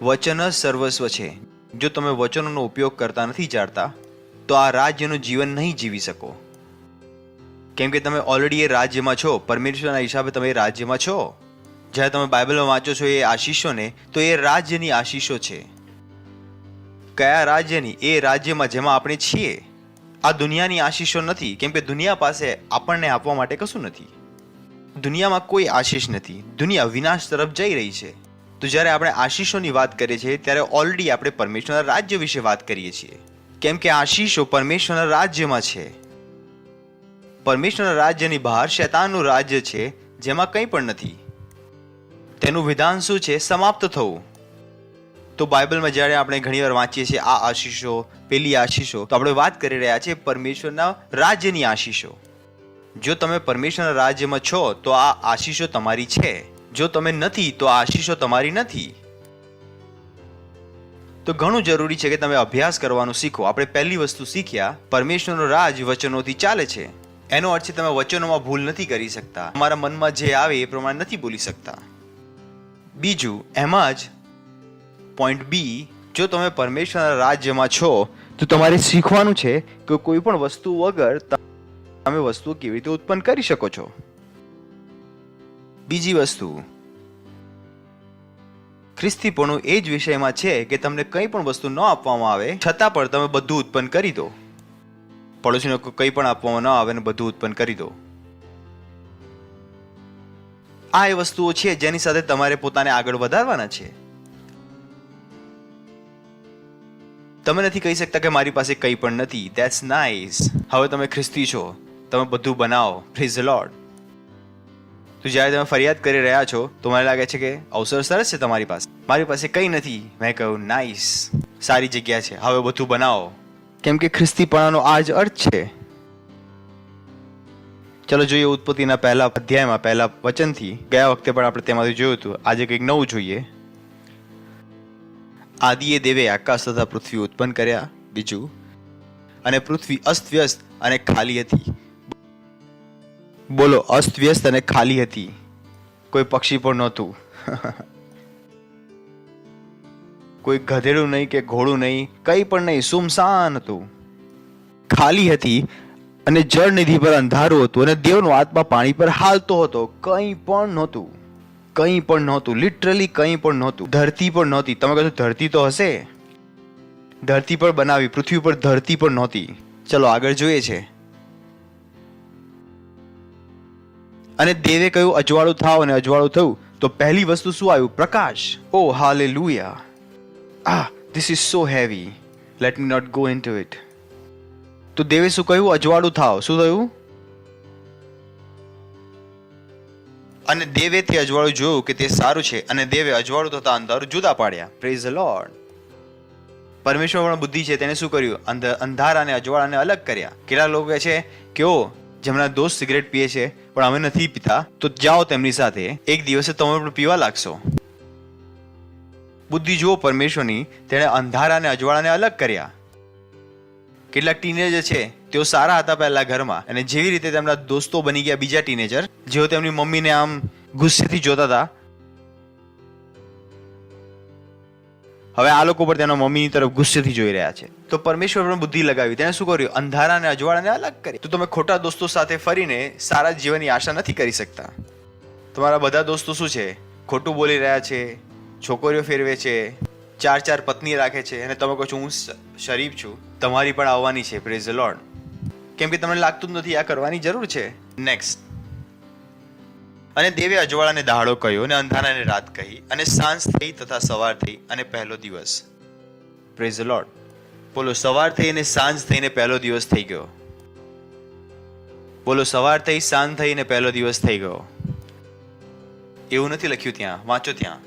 વચન જ સર્વસ્વ છે. જો તમે વચનોનો ઉપયોગ કરતા નથી જાણતા તો આ રાજ્યનું જીવન નહીં જીવી શકો, કેમ કે તમે ઓલરેડી એ રાજ્યમાં છો. પરમેશ્વરના હિસાબે તમે એ રાજ્યમાં છો. જ્યારે તમે બાઇબલમાં વાંચો છો એ આશીષોને, તો એ રાજ્યની આશીષો છે. કયા રાજ્યની? એ રાજ્યમાં જેમાં આપણે છીએ. આ દુનિયાની આશીષો નથી, કેમ કે દુનિયા પાસે આપણને આપવા માટે કશું નથી. દુનિયામાં કોઈ આશીષ નથી. દુનિયા વિનાશ તરફ જઈ રહી છે. તો જ્યારે આપણે આશીષોની વાત કરીએ છીએ ત્યારે ઓલરેડી આપણે પરમેશ્વરના રાજ્ય વિશે વાત કરીએ છીએ, કેમ કે આશીષો પરમેશ્વરના રાજ્યમાં છે. પરમેશ્વરના રાજ્યની બહાર શૈતાનનું રાજ્ય છે, જેમાં કંઈ પણ નથી. તેનું વિધાન શું છે? સમાપ્ત થવું. તો બાઇબલમાં જ્યારે આપણે ઘણીવાર વાંચીએ છીએ આ આશીષો, પેલી આશીષો, તો આપણે વાત કરી રહ્યા છીએ પરમેશ્વરના રાજ્યની આશીષો. જો તમે પરમેશ્વરના રાજ્યમાં છો તો આ આશીષો તમારી છે. જો તમે નથી તો આ આશીષો તમારી નથી. તો ઘણું જરૂરી છે કે તમે અભ્યાસ કરવાનું શીખો. આપણે પહેલી વસ્તુ શીખ્યા, પરમેશ્વરનો રાજ વચનોથી ચાલે છે. એનો અર્થ છે તમે વચનોમાં ભૂલ નથી કરી શકતા. તમારા મનમાં જે આવે એ પ્રમાણે નથી બોલી શકતા. બીજું, એમાં જ પોઈન્ટ બી, જો તમે પરમેશ્વરના રાજ્યમાં છો તો તમારે શીખવાનું છે કે કોઈ પણ વસ્તુ વગર તમે વસ્તુઓ કેવી રીતે ઉત્પન્ન કરી શકો છો. બીજી વસ્તુ, ખ્રિસ્તીપણું એ જ વિષયમાં છે કે તમને કંઈ પણ વસ્તુ ન આપવામાં આવે છતાં પણ તમે બધું ઉત્પન્ન કરી દો. પડોશીને કંઈ પણ આપવામાં ન આવે ને બધું ઉત્પન્ન કરી દો. આ એ વસ્તુઓ છે જેની સાથે તમારે પોતાને આગળ વધારવાના છે. તમે નથી કહી શકતા કે મારી પાસે કંઈ પણ નથી. That's nice. હવે તમે ખ્રિસ્તી છો, તમે બધું બનાવો. Praise the lord. તો જ્યારે તમે ફરિયાદ કરી રહ્યા છો તો મને લાગે છે કે અવસર સરસ છે તમારી પાસે. મારી પાસે કંઈ નથી. મેં કહ્યું નાઇસ, સારી જગ્યા છે, હવે બધું બનાવો. કેમ કે ખ્રિસ્તીપણાનો આ જ અર્થ છે. ચલો જોઈએ ઉત્પત્તિના પહેલા અધ્યાયમાં પહેલા વચનથી. ગયા વખતે પણ આપણે તેમાંથી જોયું હતું. આજે કંઈક નવું જોઈએ. આદિએ દેવે આકાશ તથા પૃથ્વી ઉત્પન્ન કર્યા. બીજું, અને પૃથ્વી અસ્તવ્યસ્ત અને ખાલી હતી. બોલો, અસ્તવ્યસ્ત અને ખાલી હતી. કોઈ પક્ષી પણ નહોતું. કોઈ ગધેડું નહીં કે ઘોડું નહીં, કંઈ પણ નહીં. સુમસાન હતું, ખાલી હતી અને જળનિધિ પર અંધારું હતું અને દેવનો આત્મા પાણી પર હાલતો હતો. કંઈ પણ નહોતું. કંઈ પણ નહોતું. લિટરલી કંઈ પણ નહોતું. ધરતી પણ નહોતી. તમે કહો ધરતી તો હશે. ધરતી પર બનાવી, પૃથ્વી પર ધરતી પણ નહોતી. ચલો આગળ જોઈએ છે. અને દેવે કહ્યું અજવાળું થાવ, અને અજવાળું થયું. તો પહેલી વસ્તુ શું આવ્યું? પ્રકાશ. Oh hallelujah. This is so heavy. Let me not go into it. તો દેવે શું કહ્યું? અજવાળું થાવ. શું થયું? અને દેવે તે અજવાળું જોયું કે તે સારું છે, અને દેવે અજવાળું તથા અંધારું જુદા પાડ્યા. Praise the lord. પરમેશ્વર પણ બુદ્ધિ છે, તેને શું કર્યું? અંધારા અને અજવાળાને અલગ કર્યા. કેટલા લોકો કહે છે કે ઓ જેમના દોસ્ત સિગરેટ પીએ છે પણ અમે નથી પીતા, તો જાઓ તેમની સાથે, એક દિવસે તમે પણ પીવા લાગશો. બુદ્ધિ જુઓ પરમેશ્વરની. તેણે અંધારા અને અજવાળાને અલગ કર્યા. કેટલાક ટીનેજર છે તેઓ સારા હતા પહેલા ઘરમાં, અને જેવી રીતે તેમના દોસ્તો બની ગયા બીજા ટીનેજર, જેઓ તેમની મમ્મીને આમ ગુસ્સેથી જોતા હતા, હવે આ લોકો પર તેના મમ્મીની તરફ ગુસ્સેથી જોઈ રહ્યા છે. તો પરમેશ્વર પણ બુદ્ધિ લગાવી. તેને શું કર્યું? અંધારા અને અજવાળાને અલગ કરી. તો તમે ખોટા દોસ્તો સાથે ફરીને સારા જીવનની આશા નથી કરી શકતા. તમારા બધા દોસ્તો શું છે? ખોટું બોલી રહ્યા છે, છોકરીઓ ફેરવે છે, ચાર પત્ની રાખે છે, અને તમે કહો છો હું શરીફ છું. તમારી પણ આવવાની છે. Praise the lord. કેમ કે તમને લાગતું જ નથી આ કરવાની જરૂર છે. નેક્સ્ટ. અને દેવે અજવાળાને દાડો કહ્યો, અને અંધારાને રાત કહી, અને સાંજ થઈ તથા સવાર થઈ, અને પહેલો દિવસ. Praise the lord. બોલો, સવાર થઈ અને સાંજ થઈને પહેલો દિવસ થઈ ગયો. બોલો, સવાર થઈ, સાંજ થઈ અને પહેલો દિવસ થઈ ગયો. એવું નથી લખ્યું ત્યાં, વાંચો ત્યાં.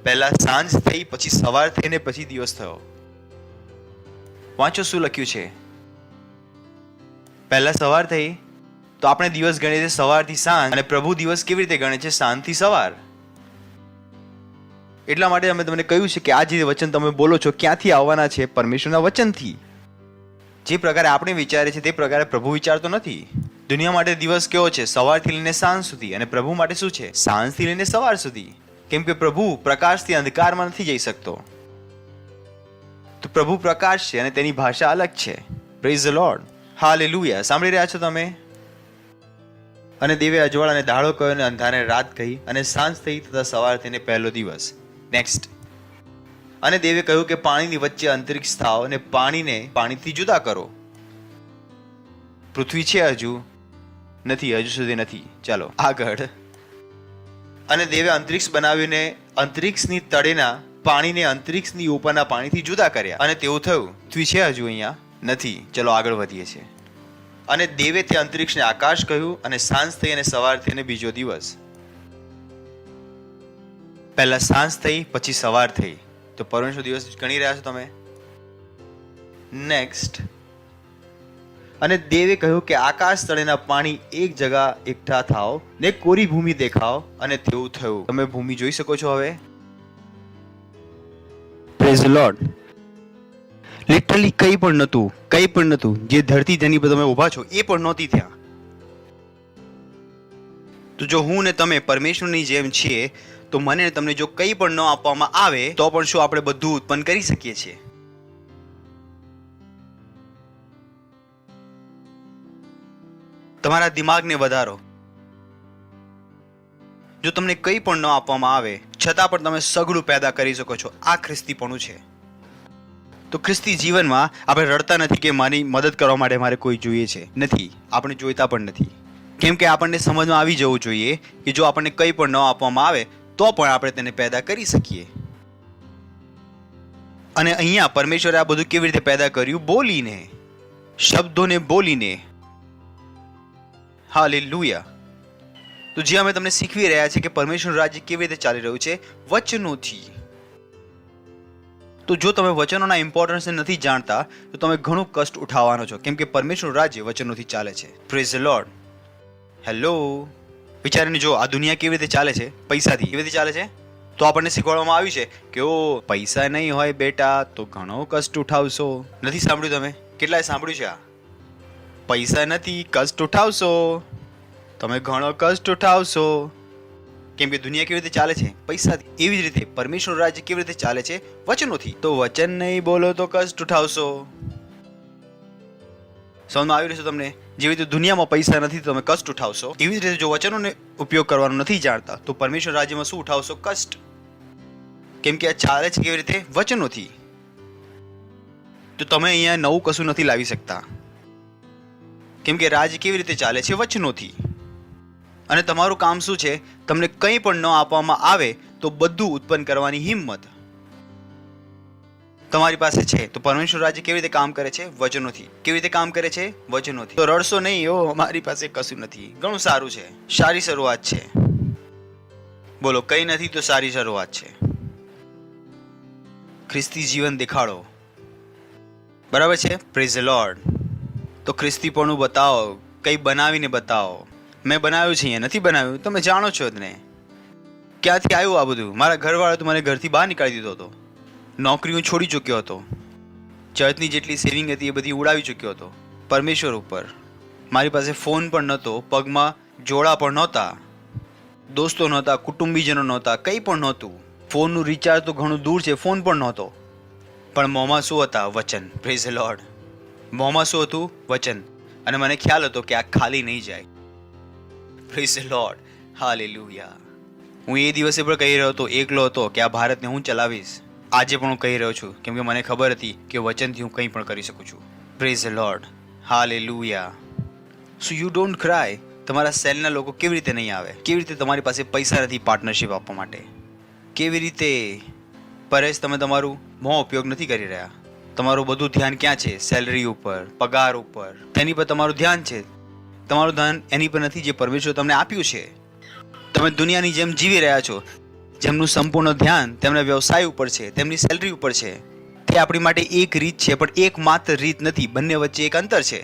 પહેલા સાંજ થઈ, પછી સવાર થઈને પછી દિવસ થયો. વાંચો શું લખ્યું છે. પહેલા સવાર થઈ તો આપણે દિવસ ગણીએ છીએ સવારથી સાંજ, અને પ્રભુ દિવસ કેવી રીતે ગણે છે? સાંજથી સવાર. એટલા માટે અમે તમને કહ્યું છે કે આ જે વચન તમે બોલો છો ક્યાંથી આવવાના છે? પરમેશ્વરના વચનથી. જે પ્રકારે આપણે વિચારે છે તે પ્રકારે પ્રભુ વિચારતો નથી. દુનિયા માટે દિવસ કેવો છે? સવારથી લઈને સાંજ સુધી. અને પ્રભુ માટે શું છે? સાંજથી લઈને સવાર સુધી. કેમ કે પ્રભુ પ્રકાશથી અંધકારમાં નથી જઈ શકતો. તો પ્રભુ પ્રકાશ છે અને તેની ભાષા અલગ છે. Praise the lord. હાલેલુયા. સાંભળી રહ્યા છો તમે? અને દેવે અજવાળાને દાડો કહ્યો અને અંધારાને રાત કહી, અને સાંજ થઈ તથા સવાર થઈને પહેલો દિવસ. નેક્સ્ટ. અને દેવે કહ્યું કે પાણીની વચ્ચે અંતરિક્ષ થાવ, અને પાણીને પાણીથી જુદા કરો. પૃથ્વી છે હજુ નથી, હજુ સુધી નથી. ચાલો આગળ. અને દેવે અંતરિક્ષ બનાવીને અંતરિક્ષની તળેના પાણીને અંતરિક્ષની ઉપરના પાણીથી જુદા કર્યા, અને તેવું થયું. પૃથ્વી છે હજુ અહીંયા નથી. ચલો આગળ વધીએ છીએ. અને દેવે તે અંતરિક્ષને આકાશ કહ્યું, અને સાંજ થઈ અને સવાર થઈ અને બીજો દિવસ. પહેલા સાંજ થઈ પછી સવાર થઈ, તો પરમેશ્વર દિવસ ગણી રહ્યા છો તમે. નેક્સ્ટ. અને દેવે કહ્યું કે આકાશ તળેના પાણી એક જગા એકઠા થાવ, ને કોરી ભૂમિ દેખાવ, અને તેવું થયું. તમે ભૂમિ જોઈ શકો છો હવે. Praise the lord. લિટરલી કંઈ પણ નહોતું, કંઈ પણ નહોતું. જે ધરતી જેની પર તમે ઊભા છો એ પણ નહોતી ત્યાં. તો જો હું ને તમે પરમેશ્વરની જેમ છીએ, તો મને ને તમને જો કંઈ પણ ન આપવામાં આવે તો પણ શું આપણે બધું ઉત્પન્ન કરી શકીએ છીએ? તમારા દિમાગને વધારો. જો તમને કંઈ પણ ન આપવામાં આવે છતાં પણ તમે સઘળું પેદા કરી શકો છો. આ ખ્રિસ્તીપણું છે. તો ખ્રિસ્તી જીવનમાં આપણે રડતા નથી કે મારી મદદ કરવા માટે મારે કોઈ જોઈએ છે. નથી, આપણે જોઈતા પણ નથી. કેમ કે આપણને સમજમાં આવી જવું જોઈએ કે જો આપણને કંઈ પણ ન આપવામાં આવે તો પણ આપણે તેને પેદા કરી શકીએ. અને અહીંયા પરમેશ્વરે આ બધું કેવી રીતે પેદા કર્યું? બોલીને, શબ્દોને બોલીને. હાલેલુયા. તો જે અમે તમને શીખવી રહ્યા છે કે પરમેશ્વરનું રાજ્ય કેવી રીતે ચાલી રહ્યું છે? વચનોથી. તો જો તમે વચનોના ઇમ્પોર્ટન્સને નથી જાણતા તો તમે ઘણું કષ્ટ ઉઠાવવાનો છો. કેમ કે પરમેશ્વરનું રાજ્ય વચનોથી ચાલે છે. Praise the lord. હેલો. વિચારીને જો આ દુનિયા કેવી રીતે ચાલે છે? પૈસાથી. કેવી રીતે ચાલે છે? તો આપણને શીખવાડવામાં આવ્યું છે કે ઓ પૈસા નહીં હોય બેટા તો ઘણો કષ્ટ ઉઠાવશો. નથી સાંભળ્યું તમે? કેટલાય સાંભળ્યું છે આ? પૈસા નથી, કષ્ટ ઉઠાવશો, તમે ઘણો કષ્ટ ઉઠાવશો. કેમ કે દુનિયા કેવી રીતે ચાલે છે? પૈસાથી. એવી જ રીતે પરમેશ્વરનું રાજ્ય કેવી રીતે ચાલે છે? વચનોથી. તો વચન નહીં બોલો તો કષ્ટ ઉઠાવશો. સમજમાં આવી રહેશે તમને? જેવી રીતે દુનિયામાં પૈસા નથી તો તમે કષ્ટ ઉઠાવશો, એવી જ રીતે જો વચનોને ઉપયોગ કરવાનો નથી જાણતા તો પરમેશ્વર રાજ્યમાં શું ઉઠાવશો? કષ્ટ. કેમ કે આ ચાલે છે કેવી રીતે? વચનોથી. તો તમે અહીંયા નવું કશું નથી લાવી શકતા. કેમ કે રાજ્ય કેવી રીતે ચાલે છે? વચનોથી. અને તમારું કામ શું છે? તમને કંઈ પણ ન આપવામાં આવે તો બધું ઉત્પન્ન કરવાની હિંમત તમારી પાસે છે. તો પરમેશ્વર રાજ્ય કેવી રીતે કામ કરે છે? વચનોથી. કેવી રીતે કામ કરે છે? વચનોથી. તો રડશો નહીં, ઓ મારી પાસે કશું નથી. ઘણું સારું છે, સારી શરૂઆત છે. બોલો કંઈ નથી તો સારી શરૂઆત છે. ખ્રિસ્તી જીવન દેખાડો. બરાબર છે? Praise the lord. તો ખ્રિસ્તીપણું બતાવો, કંઈ બનાવીને બતાવો. મેં બનાવ્યું છે, અહીંયા નથી બનાવ્યું, તમે જાણો છો જ ને. ક્યાંથી આવ્યું આ બધું? મારા ઘરવાળા તો મને ઘરથી બહાર નીકાળી દીધો હતો. નોકરી હું છોડી ચૂક્યો હતો. ચર્ચની જેટલી સેવિંગ હતી એ બધી ઉડાવી ચૂક્યો હતો પરમેશ્વર ઉપર. મારી પાસે ફોન પણ નહોતો, પગમાં જોડા પણ નહોતા, દોસ્તો નહોતા, કુટુંબીજનો નહોતા, કંઈ પણ નહોતું. ફોનનું રિચાર્જ તો ઘણું દૂર છે, ફોન પણ નહોતો. પણ મોંમાં શું હતા? વચન. Praise the lord. મોંમાં શું હતું? વચન. અને મને ખ્યાલ હતો કે આ ખાલી નહીં જાય. Praise the lord. હાલેલુયા. હું એ દિવસે પણ કહી રહ્યો હતો, એકલો હતો, કે આ ભારતને હું ચલાવીશ. આજે પણ હું કહી રહ્યો છું કેમ કે મને ખબર હતી કે વચનથી હું કંઈ પણ કરી શકું છું. Praise the lord. Hallelujah. So you don't cry. તમારા સેલના લોકો કેવી રીતે નહીં આવે? કેવી રીતે તમારી પાસે પૈસા નથી પાર્ટનરશિપ આપવા માટે? કેવી રીતે? પરેશ, તમે તમારું મોં ઉપયોગ નથી કરી રહ્યા. તમારું બધું ધ્યાન ક્યાં છે? સેલરી ઉપર, પગાર ઉપર. તેની પર તમારું ધ્યાન છે. તમારું ધ્યાન એની પર નથી જે પરમેશ્વર તમને આપ્યું છે. તમે દુનિયાની જેમ જીવી રહ્યા છો, જેમનું સંપૂર્ણ ધ્યાન તેમના વ્યવસાય ઉપર છે, તેમની સેલરી ઉપર છે. તે આપણી માટે એક રીત છે, પણ એકમાત્ર રીત નથી. બંને વચ્ચે એક અંતર છે.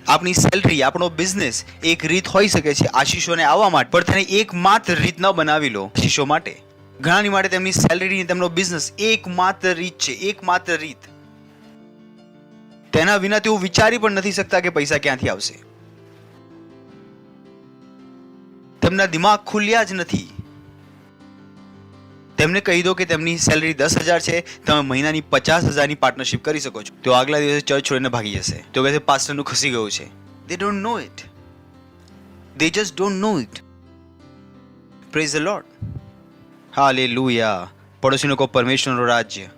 આપણી સેલરી, આપણો બિઝનેસ એક રીત હોઈ શકે છે આશીષોને આવવા માટે, પણ તેને એકમાત્ર રીત ન બનાવી લો આશીષો માટે. ઘણાની માટે તેમની સેલરી, તેમનો બિઝનેસ એકમાત્ર રીત છે, એકમાત્ર રીત. તેના વિના તેઓ વિચારી પણ નથી શકતા કે પૈસા ક્યાંથી આવશે. તેમના દિમાગ ખુલ્યા જ નથી. તેમને કહી દો કે તેમની સેલરી 10,000 છે, તમે મહિનાની 50,000ની પાર્ટનરશિપ કરી શકો છો, તો આગલા દિવસે ચર્ચ છોડીને ભાગી જશે. તો કહે છે પાસ્ટરનું ખસી ગયું છે. They don't know it. They just don't know it. Praise the Lord. Hallelujah. પડોશીનો કહો, પરમેશ્વરનું રાજ્ય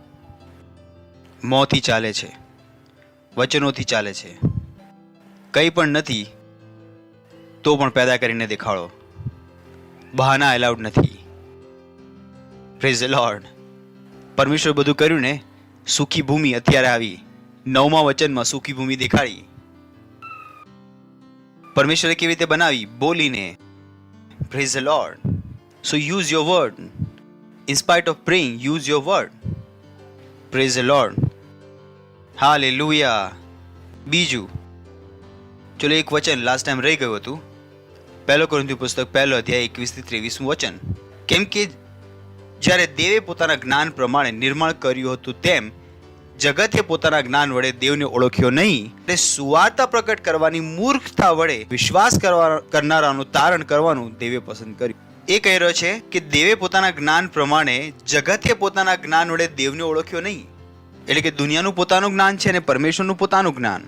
મોંથી ચાલે છે, વચનોથી ચાલે છે. કંઈ પણ નથી તો પણ પેદા કરીને દેખાડો. બહાના એલાઉડ નથી. Praise the lord. પરમેશ્વર બધું કર્યું ને. સુખી ભૂમિ અત્યારે આવી 9મા વચનમાં સુખી ભૂમિ દેખાડી. પરમેશ્વરે કેવી રીતે બનાવી? બોલીને. Praise the lord. So use your word. In spite of praying, use your word. Praise the lord. Hallelujah. બીજું, ચલો એક વચન લાસ્ટ ટાઈમ રહી ગયું હતું. 1 કોરિન્થીય પુસ્તક 1 અધ્યાય 21-23 વચન. કેમ કે જ્યારે દેવે પોતાના જ્ઞાન પ્રમાણે નિર્માણ કર્યું હતું, તેમ જગતે પોતાના જ્ઞાન વડે દેવને ઓળખ્યો નહીં. તે સુવાર્તા પ્રકટ કરવાની મૂર્ખતા વડે વિશ્વાસ કરનારાનું તારણ કરવાનું દેવે પસંદ કર્યું. એ કહી રહ્યો છે કે દેવે પોતાના જ્ઞાન પ્રમાણે જગતે પોતાના જ્ઞાન વડે દેવને ઓળખ્યો નહીં. એટલે કે દુનિયાનું પોતાનું જ્ઞાન છે અને પરમેશ્વરનું પોતાનું જ્ઞાન.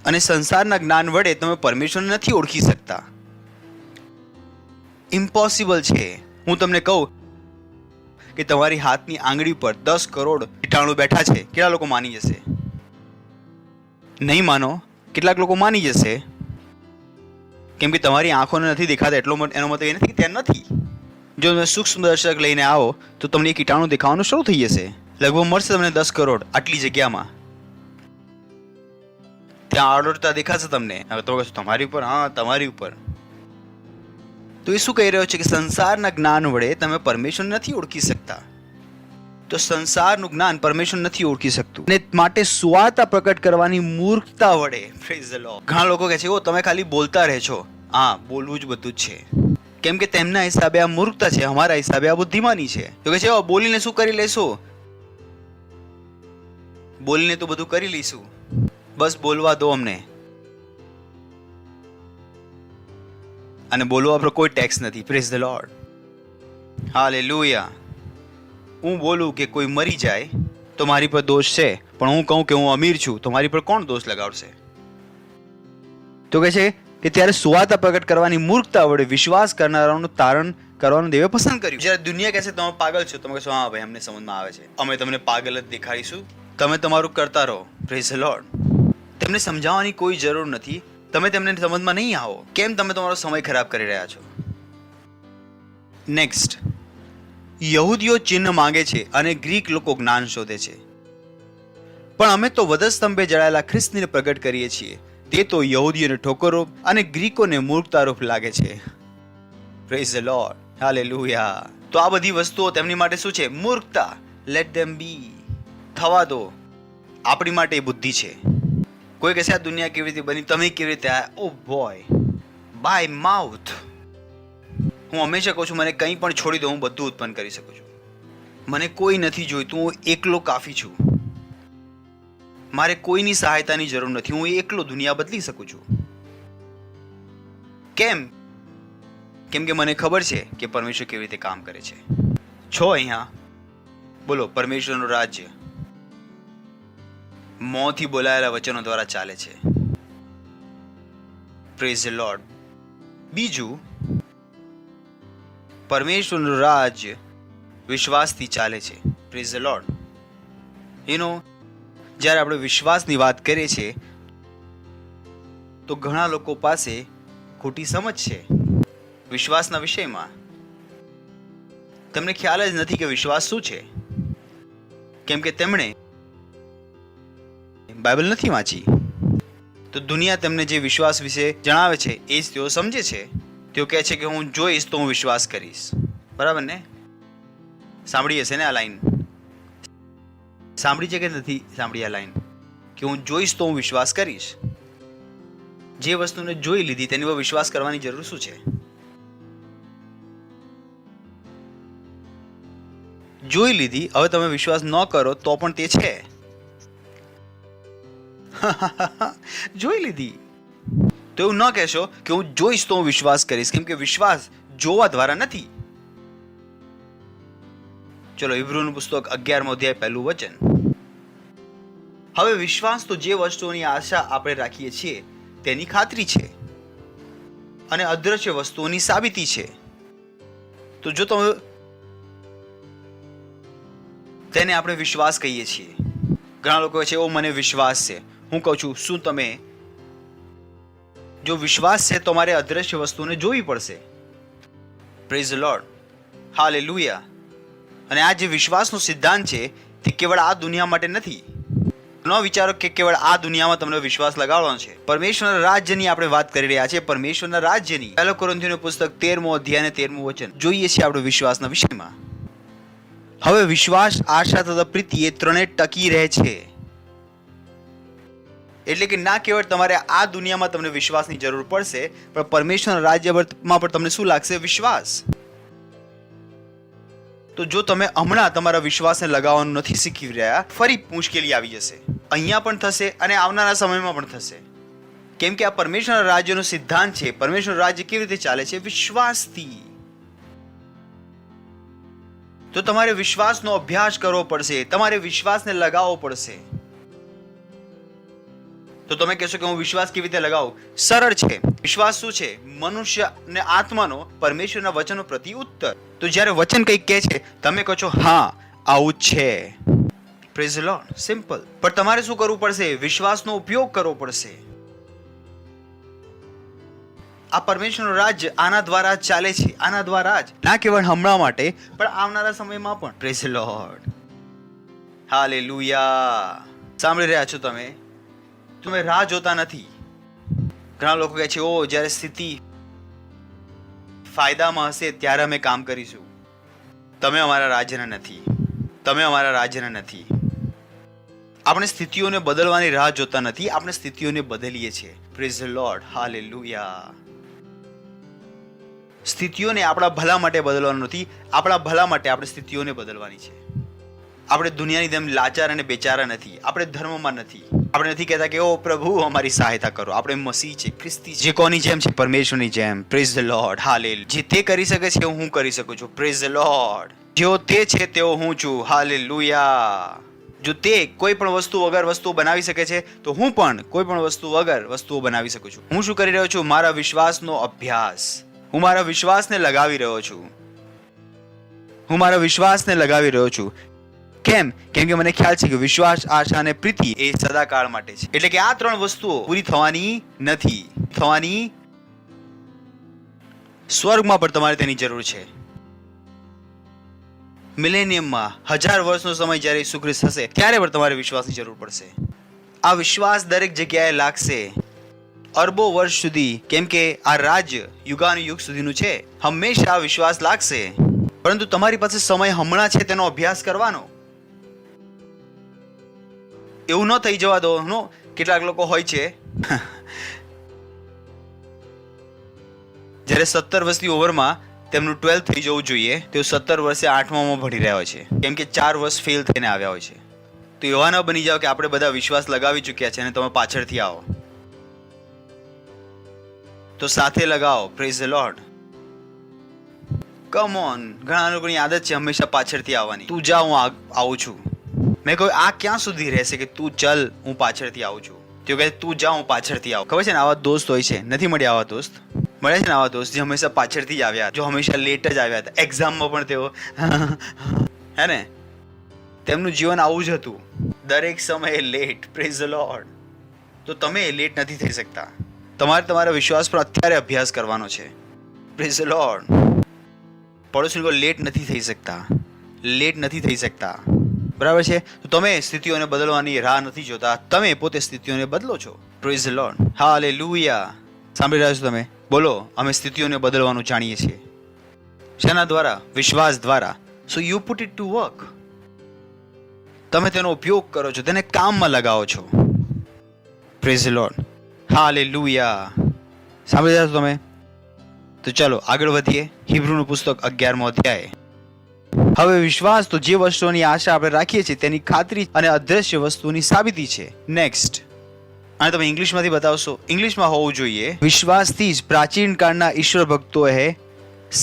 અને સંસારના જ્ઞાન વડે તમે પરમેશ્વરને નથી ઓળખી શકતા. ઇમ્પોસિબલ છે. હું તમને કહું કે તમારી હાથની આંગળી પર 10 કરોડ કીટાણુ બેઠા છે, કેટલા લોકો માની જશે? નહીં માનો. કેટલાક લોકો માની જશે, કેમ કે તમારી આંખોને નથી દેખાતા. એટલો એનો મતલબ એ નથી કે ત્યાં નથી. જો તમે સૂક્ષ્મદર્શક લઈને આવો તો તમને એ કીટાણુ દેખાવાનું શરૂ થઈ જશે. લગભગ મળશે તમને 10 કરોડ આટલી જગ્યામાં. ત્યાં આડોડતા દેખાશે તમને. હવે તો તમારી ઉપર, હા તમારી ઉપર. તો એ શું કહી રહ્યો છે કે સંસારના જ્ઞાન વડે તમે પરમેશ્વર નથી ઓળખી શકતા. તો સંસારનું જ્ઞાન પરમેશ્વર નથી ઓળખી શકતું, અને માટે સુવાર્તા પ્રકટ કરવાની મૂર્ખતા વડે. Praise the lord. ઘણા લોકો કહે છે ઓ તમે ખાલી બોલતા રહે છો. હા, બોલવું જ બધું જ છે, કેમ કે તેમના હિસાબે આ મૂર્ખતા છે, અમારા હિસાબે આ બુદ્ધિમાની છે. તો કહે છે બોલીને શું કરી લેશો? બોલીને તો બધું કરી લઈશું, બસ બોલવા દો અમને. અને બોલવા પર કોઈ ટેક્સ નથી. Praise the lord. હાલેલુયા. હું બોલું કે કોઈ મરી જાય તો મારી પર દોષ છે, પણ હું કહું કે હું અમીર છું તો મારી પર કોણ દોષ લગાવશે? તો કહે છે કે ત્યારે સુવાર્તા પ્રગટ કરવાની મૂર્ખતા વડે વિશ્વાસ કરનારાઓનું તારણ કરવાનું દેવે પસંદ કર્યું. જ્યારે દુનિયા કહેશે તમે પાગલ છો, તમે કહેશો હા ભાઈ અમને સમજમાં આવે છે, અમે તમને પાગલ જ દેખાડીશું, તમે તમારું કરતા રહો. Praise the lord. તેમને સમજાવવાની કોઈ જરૂર નથી. તમે તેમને સમજમાં નહીં આવો. કેમ તમે તમારો સમય ખરાબ કરી રહ્યા છો? નેક્સ્ટ, યહૂદીઓ ચિહ્ન માંગે છે અને ગ્રીક લોકો જ્ઞાન શોધે છે, પણ અમે તો વધસ્તંભે જડાયેલા ખ્રિસ્તને પ્રગટ કરીએ છીએ. તે તો યહૂદીઓને ઠોકરરૂપ અને ગ્રીકોને મૂર્ખતારૂપ લાગે છે. Praise the lord. હાલેલુયા. તો આ બધી વસ્તુઓ તેમની માટે શું છે? મૂર્ખતા. લેટ ધેમ બી. થવા દો. આપણી માટે બુદ્ધિ છે. કોઈ કહેશે આ દુનિયા કેવી રીતે બની, તમે કેવી રીતે આયા? ઓ બોય, બાય માઉથ. હું હંમેશા કહું છું મને કંઈ પણ છોડી દો, હું બધું ઉત્પન્ન કરી શકું છું. મને કોઈ નથી જોઈતું, હું એકલો કાફી છું. મારે કોઈની સહાયતાની જરૂર નથી. હું એકલો દુનિયા બદલી શકું છું. કેમ? કેમ કે મને ખબર છે કે પરમેશ્વર કેવી રીતે કામ કરે છે. છો અહીંયા બોલો, પરમેશ્વરનું રાજ્ય મોંથી બોલાયેલા વચનો દ્વારા ચાલે છે. Praise the lord. બીજું, પરમેશ્વરનું રાજ્ય વિશ્વાસથી ચાલે છે. Praise the lord. જ્યારે આપણે વિશ્વાસની વાત કરીએ છીએ તો ઘણા લોકો પાસે ખોટી સમજ છે વિશ્વાસના વિષયમાં. તેમને ખ્યાલ જ નથી કે વિશ્વાસ શું છે, કેમ કે તેમણે બાઇબલ નથી વાંચી. તો દુનિયા તેમને જે વિશ્વાસ વિશે જણાવે છે એ જ તેઓ સમજે છે. તેઓ કહે છે કે હું જોઈશ તો હું વિશ્વાસ કરીશ. બરાબર ને? સાંભળી હશે ને આ લાઈન? સાંભળી છે કે નથી સાંભળી આ લાઈન કે હું જોઈશ તો હું વિશ્વાસ કરીશ. જે વસ્તુને જોઈ લીધી તેની પર વિશ્વાસ કરવાની જરૂર શું છે? જોઈ લીધી, હવે તમે વિશ્વાસ ન કરો તો પણ તે છે. જોઈ લીધી તો એવું ન કહેશો કે હું જોઈશ તો હું વિશ્વાસ કરીશ, કેમ કે વિશ્વાસ જોવા દ્વારા નથી. ચલો ઇબ્રુનું પુસ્તક 11મો અધ્યાય 1લું વચન. હવે વિશ્વાસ તો જે વસ્તુઓની આશા આપણે રાખીએ છીએ તેની ખાતરી છે અને અદ્રશ્ય વસ્તુઓની સાબિતી છે. તો જો તમે તેને આપણે વિશ્વાસ કહીએ છીએ. ઘણા લોકો કહે છે ઓ મને વિશ્વાસ છે. હું કહું છું શું તમે જો વિશ્વાસ છે તો મારે અદ્રશ્ય વસ્તુને જોવી પડશે. Praise the lord, hallelujah. અને આ જે વિશ્વાસનો સિદ્ધાંત છે તે કેવળ આ દુનિયા માટે નથી. ન વિચારો કે કેવળ આ દુનિયામાં તમને વિશ્વાસ લગાડવાનો છે. પરમેશ્વરના રાજ્યની આપણે વાત કરી રહ્યા છીએ. પરમેશ્વરના રાજ્યની. પહેલો કોરિન્થીઓનું પુસ્તક 13મો અધ્યાય અને 13મું વચન જોઈએ છીએ આપણે વિશ્વાસના વિષયમાં. હવે વિશ્વાસ, આશા તથા પ્રીતિ એ ત્રણે ટકી રહે છે. એટલે કે ના કેવળ તમારે આ દુનિયામાં તમને વિશ્વાસની જરૂર પડશે, પણ પરમેશ્વરના રાજ્યમાં પણ તમને શું લાગશે? વિશ્વાસ. તો જો તમે હમણાં તમારા વિશ્વાસને લગાવવાનું નથી શીખી રહ્યા, ફરી મુશ્કેલી આવી જશે. અહીંયા પણ થશે અને આવનારા સમયમાં પણ થશે. કેમ કે આ પરમેશ્વરના રાજ્યનો સિદ્ધાંત છે. પરમેશ્વરનું રાજ્ય કેવી રીતે ચાલે છે? વિશ્વાસથી. તો તમારે વિશ્વાસનો અભ્યાસ કરવો પડશે, તમારે વિશ્વાસને લગાવવો પડશે. તો તમે કહેશો કે હું વિશ્વાસ કેવી રીતે લગાવું? સરળ છે. વિશ્વાસ શું છે? મનુષ્ય અને આત્માનો પરમેશ્વરના વચનો પ્રતિ ઉત્તર. તો જ્યારે વચન કંઈક કહે છે તમે કહો છો હા આવું જ છે. Praise the lord. સિમ્પલ. પણ તમારે શું કરવું પડશે? વિશ્વાસનો ઉપયોગ કરવો પડશે. આ પરમેશ્વરનું રાજ્ય આના દ્વારા જ ચાલે છે, આના દ્વારા જ. ના કેવળ હમણાં માટે પણ આવનારા સમયમાં પણ. Praise the lord, hallelujah. સાંભળી રહ્યા છો તમે? તમે રાહ જોતા નથી. ઘણા લોકો કહે છે ઓ જ્યારે સ્થિતિ ફાયદામાં હશે ત્યારે અમે કામ કરીશું. તમે અમારા રાજ્યના નથી. તમે અમારા રાજ્યના નથી. આપણે સ્થિતિઓને બદલવાની રાહ જોતા નથી, આપણે સ્થિતિઓને બદલીએ છીએ. Praise the lord, hallelujah. સ્થિતિઓને આપણા ભલા માટે બદલવાનું નથી, આપણા ભલા માટે આપણે સ્થિતિઓને બદલવાની છે. આપણે દુનિયાની જેમ લાચાર અને બેચારા નથી. આપણે ધર્મમાં નથી. આપણે નથી કહેતા કે ઓ પ્રભુ અમારી સહાયતા કરો. આપણે મસીહ છે, ખ્રિસ્તી જે કોની જેમ છે? પરમેશ્વરની જેમ. Praise the lord, hallelujah. જે તે કરી શકે છે હું કરી શકું છું. Praise the lord. જેઓ તે છે તેઓ હું છું. હાલેલુયા. જો તે કોઈ પણ વસ્તુ વગર વસ્તુઓ બનાવી શકે છે તો હું પણ કોઈ પણ વસ્તુ વગર વસ્તુઓ બનાવી શકું છું. હું શું કરી રહ્યો છું? મારા વિશ્વાસનો અભ્યાસ. હું મારા વિશ્વાસને લગાવી રહ્યો છું. હું મારા વિશ્વાસને લગાવી રહ્યો છું. કેમ? કેમ કે મને ખ્યાલ છે કે વિશ્વાસ, આશા અને પ્રીતિ એ સદાકાળ માટે છે. એટલે કે આ ત્રણ વસ્તુઓ પૂરી થવાની નથી. થવાની સ્વર્ગમાં પણ તમારે તેની જરૂર છે. મિલેનિયમમાં 1000 વર્ષનો સમય જ્યારે ઈસુ ખ્રિસ્ત હશે ત્યારે પણ તમારે વિશ્વાસની જરૂર પડશે. આ વિશ્વાસ દરેક જગ્યાએ લાગશે અરબો વર્ષ સુધી, કેમ કે આ રાજ્ય યુગાનુયુગ સુધીનું છે. હંમેશા વિશ્વાસ લાગશે, પરંતુ તમારી પાસે સમય હમણાં છે તેનો અભ્યાસ કરવાનો. એવું ન થઈ જવા દો. કેટલાક લોકો હોય છે જ્યારે 17 વર્ષની ઓવરમાં તેમનું 12th થઈ જવું જોઈએ, તેઓ 17 વર્ષે 8મામાં ભણી રહ્યા હોય છે, કેમ કે 4 વર્ષ ફેલ થઈને આવ્યા હોય છે. તો એવા ન બની જાઓ કે આપણે બધા વિશ્વાસ લગાવી ચૂક્યા છે અને તમે પાછળથી આવો. તો સાથે લગાવો. Praise the Lord. Come on. ઘણા લોકોની આદત છે હંમેશા પાછળથી આવવાની. તું જા હું આવું છું. મેં કહ્યું આ ક્યાં સુધી રહેશે કે તું ચલ હું પાછળથી આવું છું? તેઓ કહે તું જા હું પાછળથી આવું. ખબર છે ને આવા દોસ્ત હોય છે. નથી મળ્યા આવા દોસ્ત? મળે છે ને આવા દોસ્ત જે હંમેશા પાછળથી જ આવ્યા, જો હંમેશા લેટ જ આવ્યા હતા. એક્ઝામમાં પણ તેઓ હે ને, તેમનું જીવન આવું જ હતું, દરેક સમયે લેટ. Praise the lord. તો તમે લેટ નથી થઈ શકતા. તમારે તમારા વિશ્વાસ પર અત્યારે અભ્યાસ કરવાનો છે. Praise the lord. પડોશીઓ લેટ નથી થઈ શકતા. લેટ નથી થઈ શકતા. બરાબર છે? તો તમે સ્થિતિઓને બદલવાની રાહ નથી જોતા, તમે પોતે સ્થિતિઓને બદલો છો. Praise the lord, hallelujah. સાંભળી રહ્યા છો તમે? બોલો, અમે સ્થિતિઓને બદલવાનું જાણીએ છીએ. શેના દ્વારા? વિશ્વાસ દ્વારા. So you put it to work. તમે તેનો ઉપયોગ કરો છો, તેને કામમાં લગાવો છો. Praise the lord, hallelujah. સાંભળી રહ્યા છો તમે? તો ચાલો આગળ વધીએ. હિબ્રુનું પુસ્તક 11મો અધ્યાય. હવે વિશ્વાસ તો જે વસ્તુઓની આશા આપણે રાખીએ છીએ તેની ખાતરી અને અદ્રશ્ય વસ્તુની સાબિતી છે. નેક્સ્ટ. અને તમે ઇંગ્લિશમાંથી બતાવશો. ઇંગ્લિશમાં હોવું જોઈએ. વિશ્વાસથી જ પ્રાચીન કાળના ઈશ્વર ભક્તોએ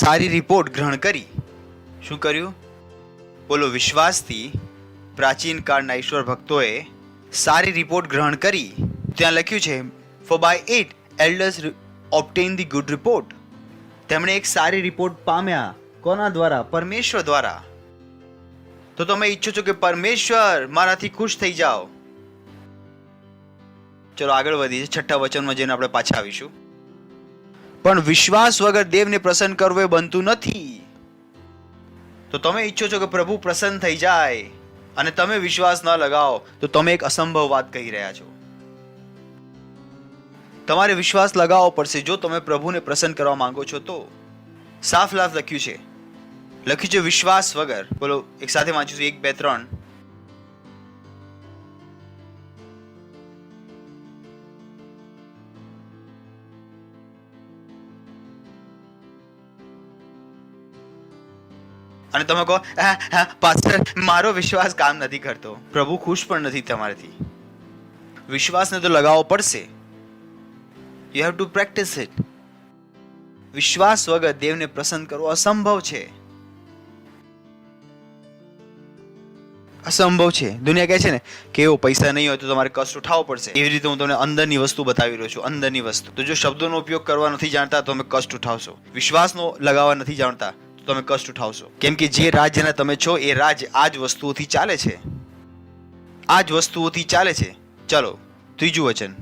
સારી રિપોર્ટ ગ્રહણ કરી. શું કર્યું? બોલો. વિશ્વાસથી પ્રાચીન કાળના ઈશ્વર ભક્તોએ સારી રિપોર્ટ ગ્રહણ કરી. ત્યાં લખ્યું છે, for by it elders obtain the good report. તેમણે એક સારી રિપોર્ટ પામ્યા. કોના દ્વારા? પરમેશ્વર દ્વારા. તો તમે ઈચ્છો છો કે પરમેશ્વર મારાથી ખુશ થઈ જાઓ. ચલો આગળ વધીએ. 6ઠ્ઠા વચનમાં જઈને આપણે પાછા આવીશું. પણ વિશ્વાસ વગર દેવને પ્રસન્ન કરવું એ બનતું નથી. તો તમે ઈચ્છો છો કે પ્રભુ પ્રસન્ન થઈ જાય અને તમે વિશ્વાસ ન લગાવો તો તમે એક અસંભવ વાત કહી રહ્યા છો. તમારે વિશ્વાસ લગાવવો પડશે જો તમે પ્રભુને પ્રસન્ન કરવા માંગો છો તો. સાફ લાફ લખ્યું છે વિશ્વાસ વગર. બોલો એક સાથે વાંચીશું. 1 2 3. અને તમે કહો પાસ્ટર મારો વિશ્વાસ કામ નથી કરતો. પ્રભુ ખુશ પણ નથી તમારાથી. વિશ્વાસને તો લગાવવો પડશે. You have to practice it. વિશ્વાસ વગર દેવને પ્રસન્ન કરવો અસંભવ છે. અસંભવ છે. દુનિયા કહે છે ને કે એવો પૈસા નહીં હોય તો તમારે કષ્ટ ઉઠાવવો પડશે. એવી રીતે હું તમને અંદરની વસ્તુ બતાવી રહ્યો છું. અંદરની વસ્તુ. તો જો શબ્દોનો ઉપયોગ કરવા નથી જાણતા તો તમે કષ્ટ ઉઠાવશો. વિશ્વાસનો લગાવવા નથી જાણતા તો તમે કષ્ટ ઉઠાવશો. કેમ કે જે રાજ્યના તમે છો એ રાજ આ જ વસ્તુઓથી ચાલે છે. આ જ વસ્તુઓથી ચાલે છે. ચાલો ત્રીજું વચન.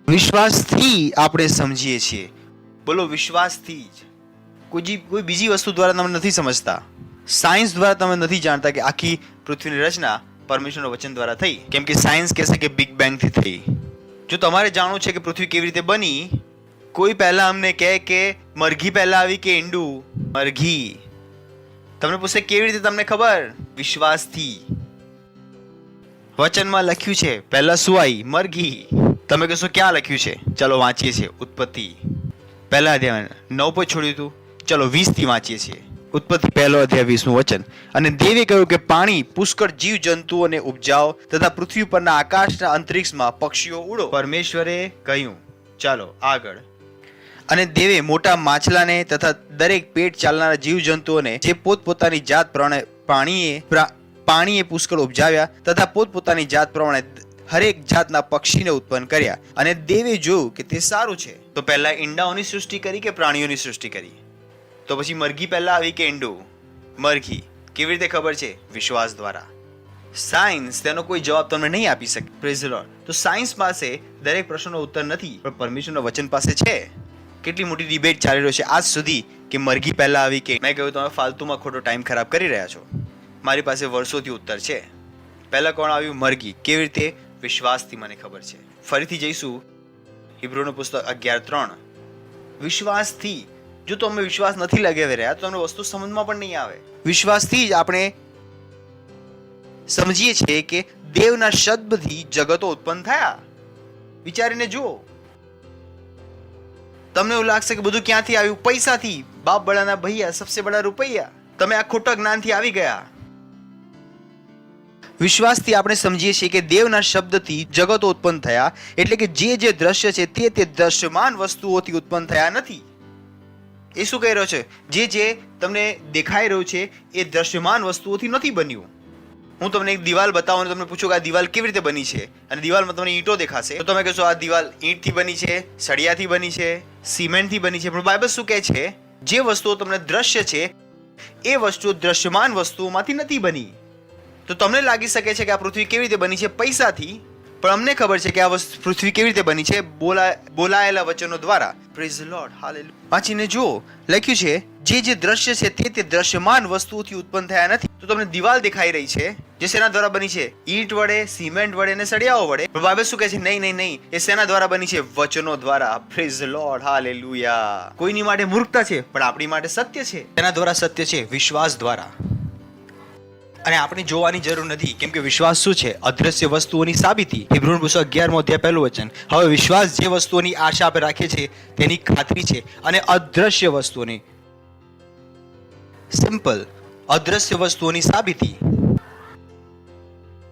વિશ્વાસથી આપણે સમજીએ છીએ. બોલો. વિશ્વાસથી જ. કોઈ બીજી વસ્તુ દ્વારા તમે નથી સમજતા. સાયન્સ દ્વારા તમે નથી જાણતા કે આખી પૃથ્વીની રચના પરમેશ્વરના વચન દ્વારા થઈ. કેમ કે સાયન્સ કહેશે કે બિગ બેંગ થી થઈ. જો તમારે જાણવું છે કે પૃથ્વી કેવી રીતે બની, કોઈ પહેલા અમને કહે કે મરઘી પહેલા આવી કે ઈંડું? મરઘી. તમને પૂછે કેવી રીતે? તમને ખબર? વિશ્વાસથી. વચનમાં લખ્યું છે પહેલા શું આવી? મરઘી. તમે કહેશો ક્યાં લખ્યું છે? ચલો વાંચીએ છીએ. ઉત્પત્તિ પહેલા અધ્યાય 9 પર છોડ્યું હતું. ચલો 20 થી વાંચીએ છીએ. ઉત્પત્તિ 1લો અધ્યાય 20મું વચન. અને દેવે કહ્યું કે પાણી પુષ્કળ જીવ જંતુઓને ઉપજાવો તથા પૃથ્વી પરના આકાશના અંતરિક્ષમાં પક્ષીઓ ઉડો. પરમેશ્વરે કહ્યું. ચાલો આગળ. અને દેવે મોટા માછલાને તથા દરેક પેટ ચાલનારા જીવ જંતુઓને જે પોતપોતાની જાત પ્રમાણે પાણીએ પુષ્કળ ઉપજાવ્યા તથા પોતપોતાની જાત પ્રમાણે હરેક જાતના પક્ષીને ઉત્પન્ન કર્યા. અને દેવે જોયું કે તે સારું છે. તો પહેલા ઈંડાઓની સૃષ્ટિ કરી કે પ્રાણીઓની સૃષ્ટિ કરી? તો પછી મરઘી પહેલા આવી કે ઈંડું? મરઘી. કેવી રીતે ખબર છે? વિશ્વાસ દ્વારા. સાયન્સ તેનો કોઈ જવાબ તમને નહીં આપી શકે. Praise the lord. તો સાયન્સ પાસે દરેક પ્રશ્નનો ઉત્તર નથી પણ પરમેશ્વરના વચન પાસે છે. કેટલી મોટી ડિબેટ ચાલી રહ્યો છે આજ સુધી કે મરઘી પહેલા આવી કે. મેં કહ્યું તમે ફાલતુમાં ખોટો ટાઈમ ખરાબ કરી રહ્યા છો. મારી પાસે વર્ષોથી ઉત્તર છે. પહેલા કોણ આવ્યું? મરઘી. કેવી રીતે? વિશ્વાસથી. મને ખબર છે. ફરીથી જઈશું હિબ્રુનું પુસ્તક 11:3. વિશ્વાસથી. જો તમે વિશ્વાસ નથી લગાવી રહ્યા તો તમને વસ્તુ સમજમાં પણ નહીં આવે. વિશ્વાસથી જ આપણે સમજીએ છીએ કે દેવના શબ્દથી જગતો ઉત્પન્ન થયા. વિચારીને જુઓ. તમને એવું લાગશે કે બધું ક્યાંથી આવ્યું? પૈસાથી. બાપ બડાના ભૈયા સબસે બડા રૂપૈયા. તમે આ ખોટા જ્ઞાનથી આવી ગયા. વિશ્વાસથી આપણે સમજીએ છીએ કે દેવના શબ્દથી જગતો ઉત્પન્ન થયા. એટલે કે જે દ્રશ્ય છે તે દ્રશ્યમાન વસ્તુઓથી ઉત્પન્ન થયા નથી. એ શું કહી રહ્યો છે? જે તમને દેખાઈ રહ્યું છે એ દ્રશ્યમાન વસ્તુઓથી નથી બન્યું. હું તમને એક દિવાલ બતાવું અને તમને પૂછું કે આ દિવાલ કેવી રીતે બની છે અને દિવાલમાં તમને ઈંટો દેખાશે તો તમે કહેશો આ દિવાલ ઈંટથી બની છે, સળિયાથી બની છે, સિમેન્ટથી બની છે. પણ બાઇબલ શું કહે છે? જે વસ્તુઓ તમને દ્રશ્ય છે એ વસ્તુઓ દ્રશ્યમાન વસ્તુઓમાંથી નથી બની. તો તમને લાગી શકે છે કે આ પૃથ્વી કેવી રીતે બની છે? પૈસાથી. પણ અમને ખબર છે કે આ પૃથ્વી કેવી રીતે બની છે? બોલાયેલા વચનો દ્વારા. Praise the lord. હાલેલુયા. વાંચીને જુઓ. લખ્યું છે જે દ્રશ્ય છે તે દ્રશ્યમાન વસ્તુઓથી ઉત્પન્ન થયા નથી. તો તમને દિવાલ દેખાઈ રહી છે જે શેના દ્વારા બની છે? ઈંટ વડે, સિમેન્ટ વડે અને સળિયાઓ વડે. પણ બાઇબલ શું કહે છે? નહીં. એ શેના દ્વારા બની છે? વચનો દ્વારા. Praise the lord. હાલેલુયા. કોઈની માટે મૂર્ખતા છે પણ આપણી માટે સત્ય છે. તેના દ્વારા સત્ય છે. વિશ્વાસ દ્વારા. અને આપણે જોવાની જરૂર નથી, કેમ કે વિશ્વાસ શું છે? અદ્રશ્ય વસ્તુઓની સાબિતી. હિબ્રુન પુસ્તક 11મો અધ્યાય 1લું વચન. હવે વિશ્વાસ જે વસ્તુઓની આશા આપણે રાખીએ છીએ તેની ખાતરી છે, અને અદ્રશ્ય વસ્તુઓની, સિમ્પલ, અદ્રશ્ય વસ્તુઓની સાબિતી.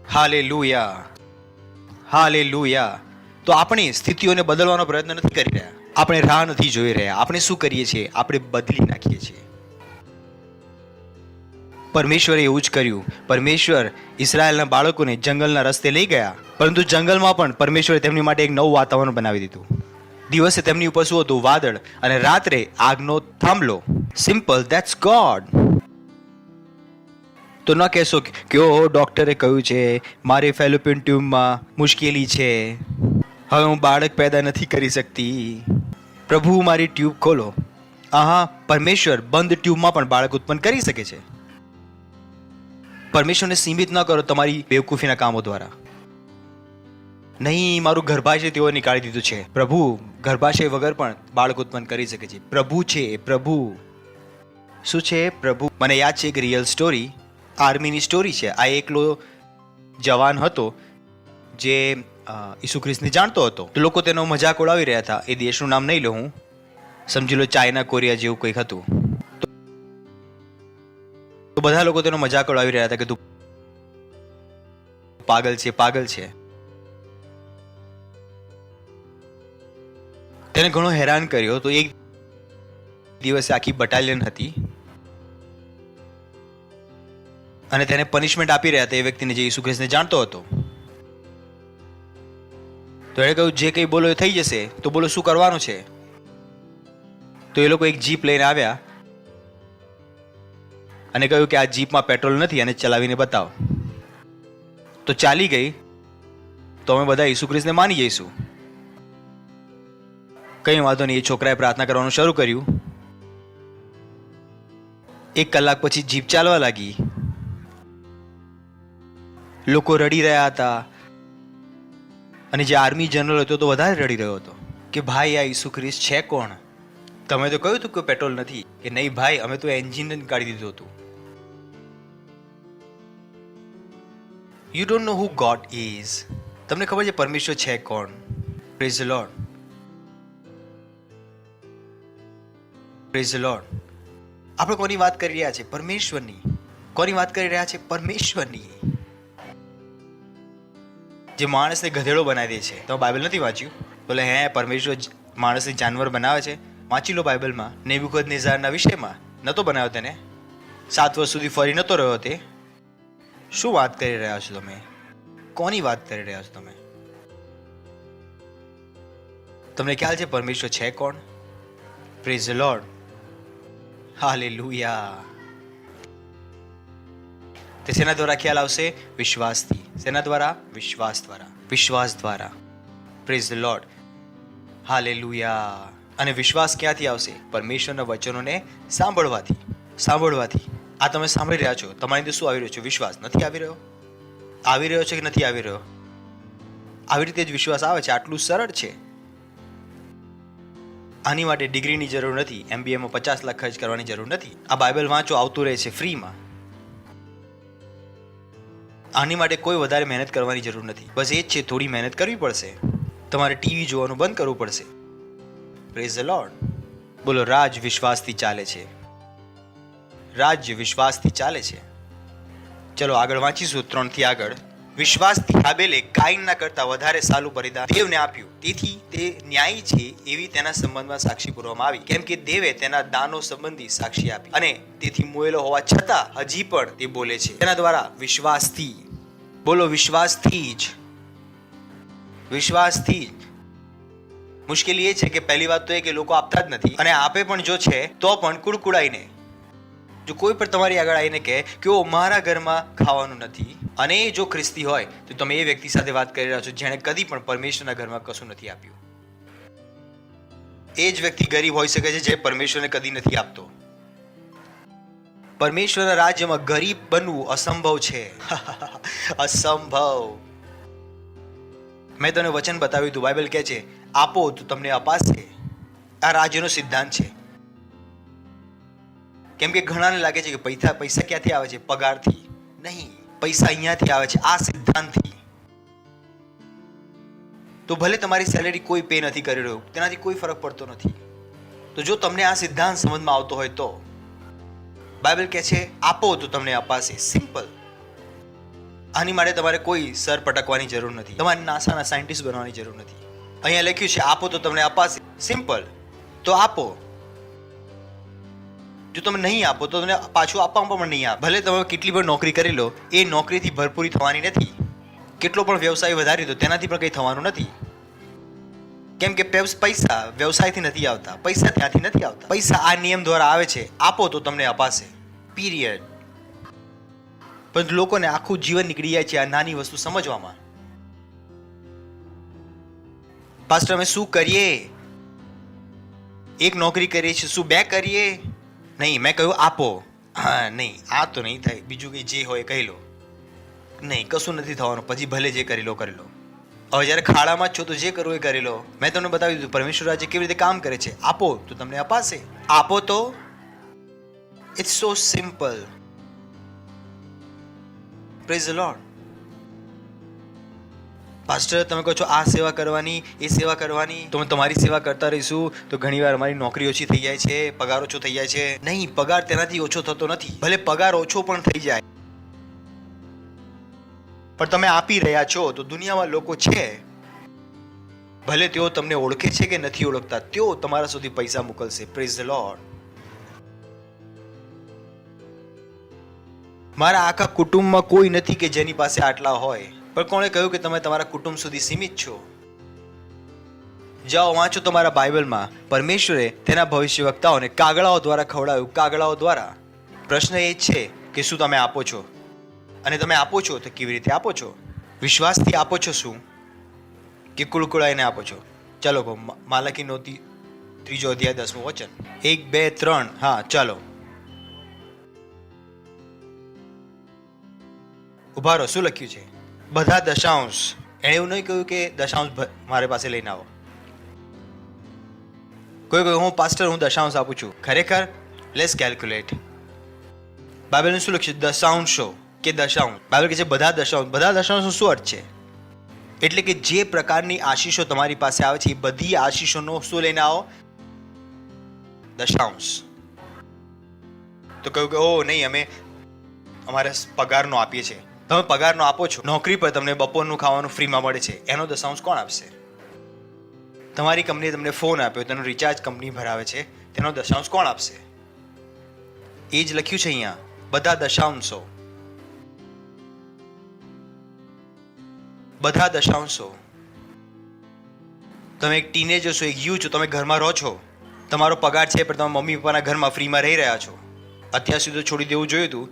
Hallelujah, hallelujah. તો આપણે સ્થિતિઓને બદલવાનો પ્રયત્ન નથી કરી રહ્યા, આપણે રાહ નથી જોઈ રહ્યા. આપણે શું કરીએ છીએ? આપણે બદલી નાખીએ છીએ. પરમેશ્વરે એવું જ કર્યું. પરમેશ્વર ઇઝરાયલના બાળકોને જંગલના રસ્તે લઈ ગયા, પરંતુ જંગલમાં પણ પરમેશ્વરે તેમની માટે એક નવું વાતાવરણ બનાવી દીધું. દિવસે તેમની ઉપર શું હતું? વાદળ, અને રાત્રે આગનો થાંભલો. Simple, that's God. તો ન કહેશો કે ઓહો, ડોક્ટરે કહ્યું છે મારે ફેલોપિયન ટ્યુબમાં મુશ્કેલી છે, હવે હું બાળક પેદા નથી કરી શકતી, પ્રભુ મારી ટ્યુબ ખોલો. આહા, પરમેશ્વર બંધ ટ્યુબમાં પણ બાળક ઉત્પન્ન કરી શકે છે. પરમેશ્વરને સીમિત ન કરો તમારી બેવકૂફીના કામો દ્વારા. નહીં, મારું ગર્ભાશય તેઓ નીકાળી દીધું છે. પ્રભુ ગર્ભાશય વગર પણ બાળક ઉત્પન્ન કરી શકે છે. પ્રભુ છે, પ્રભુ. શું છે? પ્રભુ. મને યાદ છે એક રિયલ સ્ટોરી, આર્મીની સ્ટોરી છે. આ એકલો જવાન હતો જે ઈસુ ખ્રિસ્તને જાણતો હતો. તો લોકો તેનો મજાક ઉડાવી રહ્યા હતા. એ દેશનું નામ નહીં લઉં હું, સમજી લો ચાઇના, કોરિયા જેવું કંઈક હતું. તો બધા લોકો તેનો મજાક ઉડાવી રહ્યા હતા કે તું પાગલ છે, પાગલ છે. તેને ઘણો હેરાન કર્યો. તો એક દિવસે આખી બટાલિયન હતી અને તેને પનિશમેન્ટ આપી રહ્યા હતા એ વ્યક્તિને જે ઈસુ ખ્રિસ્તને જાણતો હતો. તો એણે કહ્યું જે કંઈ બોલો એ થઈ જશે, તો બોલો શું કરવાનું છે? તો એ લોકો એક જીપ લઈને આવ્યા અને કહ્યું કે આ જીપમાં પેટ્રોલ નથી અને ચલાવીને બતાવો. તો ચાલી ગઈ. તો અમે બધા ઈસુ ખ્રિસ્તને માની જઈશું. કંઈ વાંધો નહીં. એ છોકરાએ પ્રાર્થના કરવાનું શરૂ કર્યું. 1 કલાક પછી જીપ ચાલવા લાગી. લોકો રડી રહ્યા હતા અને જે આર્મી જનરલ હતો તો વધારે રડી રહ્યો હતો કે ભાઈ આ ઈસુ ખ્રિસ્ત છે કોણ? તમે તો કહ્યું હતું કે પેટ્રોલ નથી. કે નહીં ભાઈ, અમે તો એન્જિન જ કાઢી દીધું હતું. You don't know who God is. તમને ખબર છે પરમેશ્વર છે કોણ? Praise the lord, praise the lord. આપણે કોની વાત કરી રહ્યા છે? પરમેશ્વરની. કોની વાત કરી રહ્યા છે? પરમેશ્વરની. જે માણસને ગધેડો બનાવી દે છે. તમે બાઇબલ નથી વાંચ્યું? બોલે હે, પરમેશ્વર માણસને જાનવર બનાવે છે. વાંચી લો બાઇબલમાં, નેબુકદનેઝારના વિષયમાં. નતો બનાવ્યો તેને, 7 વર્ષ સુધી ફરી નતો રહ્યો તે. શું વાત કરી રહ્યા છો તમે? કોની વાત કરી રહ્યા છો તમે? તમને ખ્યાલ છે પરમેશ્વર છે કોણ? Praise the lord, hallelujah. તે શેના દ્વારા ખ્યાલ આવશે? વિશ્વાસથી. શેના દ્વારા? વિશ્વાસ દ્વારા. વિશ્વાસ દ્વારા. Praise the lord, hallelujah. અને વિશ્વાસ ક્યાંથી આવશે? પરમેશ્વરના વચનોને સાંભળવાથી. સાંભળવાથી. આ તમે સાંભળી રહ્યા છો, તમારી અંદર શું આવી રહ્યો છે? વિશ્વાસ. નથી આવી રહ્યો? આવી રહ્યો છે કે નથી આવી રહ્યો? આવી રીતે જ વિશ્વાસ આવે છે. આટલું સરળ છે. આની માટે ડિગ્રીની જરૂર નથી, MBAમાં 50 લાખ ખર્ચ કરવાની જરૂર નથી. આ બાઇબલ વાંચો, આવતું રહે છે ફ્રીમાં. આની માટે કોઈ વધારે મહેનત કરવાની જરૂર નથી. બસ એ જ છે, થોડી મહેનત કરવી પડશે. તમારે ટીવી જોવાનું બંધ કરવું પડશે. Praise the lord. બોલો, રાજ વિશ્વાસથી ચાલે છે. રાજ્ય વિશ્વાસથી ચાલે છે. ચલો આગળ વાંચીશું 3 થી આગળ. વિશ્વાસથી હાબેલે કાઈનના કરતા વધારે સાલું બલિદાન દેવને આપ્યું, તેથી તે ન્યાયી છે એવી તેના સંબંધમાં સાક્ષી પૂરવામાં આવી, કેમ કે દેવે તેના દાનો સંબંધી સાક્ષી આપી, અને તેથી મોયેલો હોવા છતાં હજી પણ તે બોલે છે. તેના દ્વારા વિશ્વાસથી. બોલો, વિશ્વાસથી જ. વિશ્વાસથી જ. મુશ્કેલી એ છે કે પહેલી વાત તો એ કે લોકો આપતા જ નથી, અને આપે પણ જો છે તો પણ કુડકુડાઈને. જો કોઈ પણ તમારી આગળ આવીને કહે કે ઓ મારા ઘરમાં ખાવાનું નથી, અને જો ખ્રિસ્તી હોય તો તમે એ વ્યક્તિ સાથે વાત કરી રહ્યા છો જેણે કદી પણ પરમેશ્વરના ઘરમાં કશું નથી આપ્યું. એ જ વ્યક્તિ ગરીબ હોઈ શકે છે જે પરમેશ્વરને કદી નથી આપતો. પરમેશ્વરના રાજ્યમાં ગરીબ બનવું અસંભવ છે. અસંભવ. મેં તને વચન બતાવ્યું હતું. બાઇબલ કહે છે આપો તો તમને અપાશે. આ રાજ્યનો સિદ્ધાંત છે. કેમ કે ઘણાને લાગે છે કે પૈસા ક્યાંથી આવે છે? પગારથી. નહીં, પૈસા અહીંયાથી આવે છે, આ સિદ્ધાંતથી. તો ભલે તમારી સેલેરી કોઈ પે નથી કરી રહ્યું, તેનાથી કોઈ ફરક પડતો નથી. તો જો તમને આ સિદ્ધાંત સમજમાં આવતો હોય તો બાઇબલ કહે છે આપો તો તમને અપાશે. સિમ્પલ. આની માટે તમારે કોઈ સર પટકવાની જરૂર નથી, તમારે નાસાના સાયન્ટિસ્ટ બનવાની જરૂર નથી. અહીંયા લખ્યું છે આપો તો તમને અપાશે. સિમ્પલ. તો આપો. જો તમે નહીં આપો તો તમને પાછું આપવામાં પણ નહીં આપે. ભલે તમે કેટલી પણ નોકરી કરી લો, એ નોકરીથી ભરપૂરી થવાની નથી. કેટલો પણ વ્યવસાય વધારી દો, તેનાથી પણ કંઈ થવાનું નથી. કેમ કે પૈસા વ્યવસાયથી નથી આવતા, પૈસા ત્યાંથી નથી આવતા. પૈસા આ નિયમ દ્વારા આવે છે, આપો તો તમને અપાશે. પીરિયડ. પરંતુ લોકોને આખું જીવન નીકળી જાય છે આ નાની વસ્તુ સમજવામાં. પાસ્ટર અમે શું કરીએ? એક નોકરી કરીએ છીએ, શું બે કરીએ? નહીં, મેં કહ્યું આપો. હા, નહીં, આ તો નહીં થાય. બીજું કંઈ જે હોય કહી લો. નહીં, કશું નથી થવાનું. પછી ભલે જે કરી લો કરી લો. હવે જ્યારે ખાડામાં જ છો તો જે કરવું એ કરી લો. મેં તમને બતાવી દીધું પરમેશ્વર રાજ્ય કેવી રીતે કામ કરે છે. આપો તો તમને અપાશે. આપો તો it's so simple. Praise the Lord. Pastor તમે કહો છો આ સેવા કરવાની, એ સેવા કરવાની, તો અમે તમારી સેવા કરતા રહીશું તો ઘણીવાર અમારી નોકરી ઓછી થઈ જાય છે, પગાર ઓછો થઈ જાય છે. નહીં, પગાર તેનાથી ઓછો થતો નથી. ભલે પગાર ઓછો પણ થઈ જાય, પણ તમે આપી રહ્યા છો તો દુનિયામાં લોકો છે, ભલે તેઓ તમને ઓળખે છે કે નથી ઓળખતા, તેઓ તમારા સુધી પૈસા મોકલશે. Praise the lord. મારા આખા કુટુંબમાં કોઈ નથી કે જેની પાસે આટલા હોય. પણ કોણે કહ્યું કે તમે તમારા કુટુંબ સુધી સીમિત છો? જાઓ વાંચો તમારા બાઇબલમાં. પરમેશ્વરે તેના ભવિષ્યવક્તાઓને કાગડાઓ દ્વારા ખવડાવ્યું. કાગડાઓ દ્વારા. પ્રશ્ન એ છે કે શું તમે આપો છો? અને તમે આપો છો તો કેવી રીતે આપો છો? વિશ્વાસથી આપો છો શું, કે કુળકુળાઈને આપો છો? ચાલો કહો, માલાકીનો 3 અધ્યાય 10મું વચન. 1, 2, 3. હા, ચાલો ઉભા રહો. શું લખ્યું છે? બધા દશાંશ. એણે એવું નહીં કહ્યું કે દશાંશ મારી પાસે લઈને આવો. કોઈ કહ્યું હું પાસ્ટર હું દશાંશ આપું છું. ખરેખર લેટ્સ કેલ્ક્યુલેટ. બાઇબલનું શું લખ્યું? દશાંશો કે દશાંશ. બાઇબલ કહે છે બધા દશાંશ. બધા દશાંશનો શું અર્થ છે? એટલે કે જે પ્રકારની આશીષો તમારી પાસે આવે છે એ બધી આશીષોનો શું લઈને આવો? દશાંશ. તો કહ્યું કે ઓ નહીં, અમે અમારે પગારનો આપીએ છીએ. તમે પગારનો આપો છો, નોકરી પર તમને બપોરનું ખાવાનું ફ્રીમાં મળે છે, એનો દશાંશ કોણ આપશે? તમારી કંપનીએ તમને ફોન આપ્યો, તેનો રિચાર્જ કંપની ભરાવે છે, તેનો દશાંશ કોણ આપશે? એ જ લખ્યું છે અહીંયા, બધા દશાંશો. બધા દશાંશો. તમે એક ટીનેજર છો, એક યુથ છો, તમે ઘરમાં રહો છો, તમારો પગાર છે પણ તમે મમ્મી પપ્પાના ઘરમાં ફ્રીમાં રહી રહ્યા છો. અત્યાર સુધી તો છોડી દેવું જોયું હતું,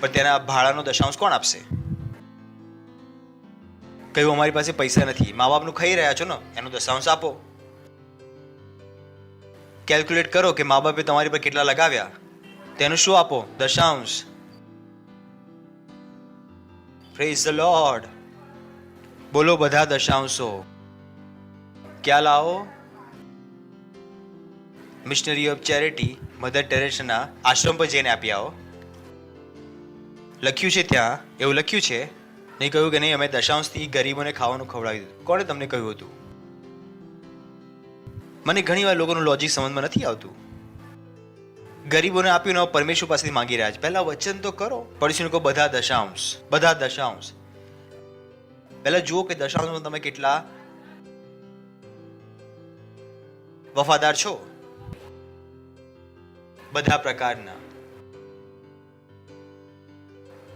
પણ તેના ભાડાનો દશાંશ કોણ આપશે? કહ્યું અમારી પાસે પૈસા નથી, મા બાપનું ખાઈ રહ્યા છો ને, એનો દશાંશ આપો. કેલ્ક્યુલેટ કરો કે મા બાપે તમારી પર કેટલા લગાવ્યા, તેનું શું આપો? દશાંશ. Praise the lord. બોલો બધા દશાંશો. ક્યાં લાવો? મિશનરી ઓફ ચેરિટી મધર ટેરેસાના આશ્રમ પર જઈને આપી આવો. લખ્યું છે ત્યાં, એવું લખ્યું છે. નહીં કહ્યું કે નહીં અમે દશાંશથી ગરીબોને ખાવાનું ખવડાવી દીધું. કોણે તમને કહ્યું હતું? મને ઘણી વાર લોકોનું લોજિક સમજમાં નથી આવતું. ગરીબોને આપ્યું ને પરમેશ્વર પાસેથી માંગી રહ્યા છે. પહેલા વચન તો કરો. પડોશીને કહો બધા દશાંશ. બધા દશાંશ. પહેલા જુઓ કે દશાંશમાં તમે કેટલા વફાદાર છો. બધા પ્રકારના,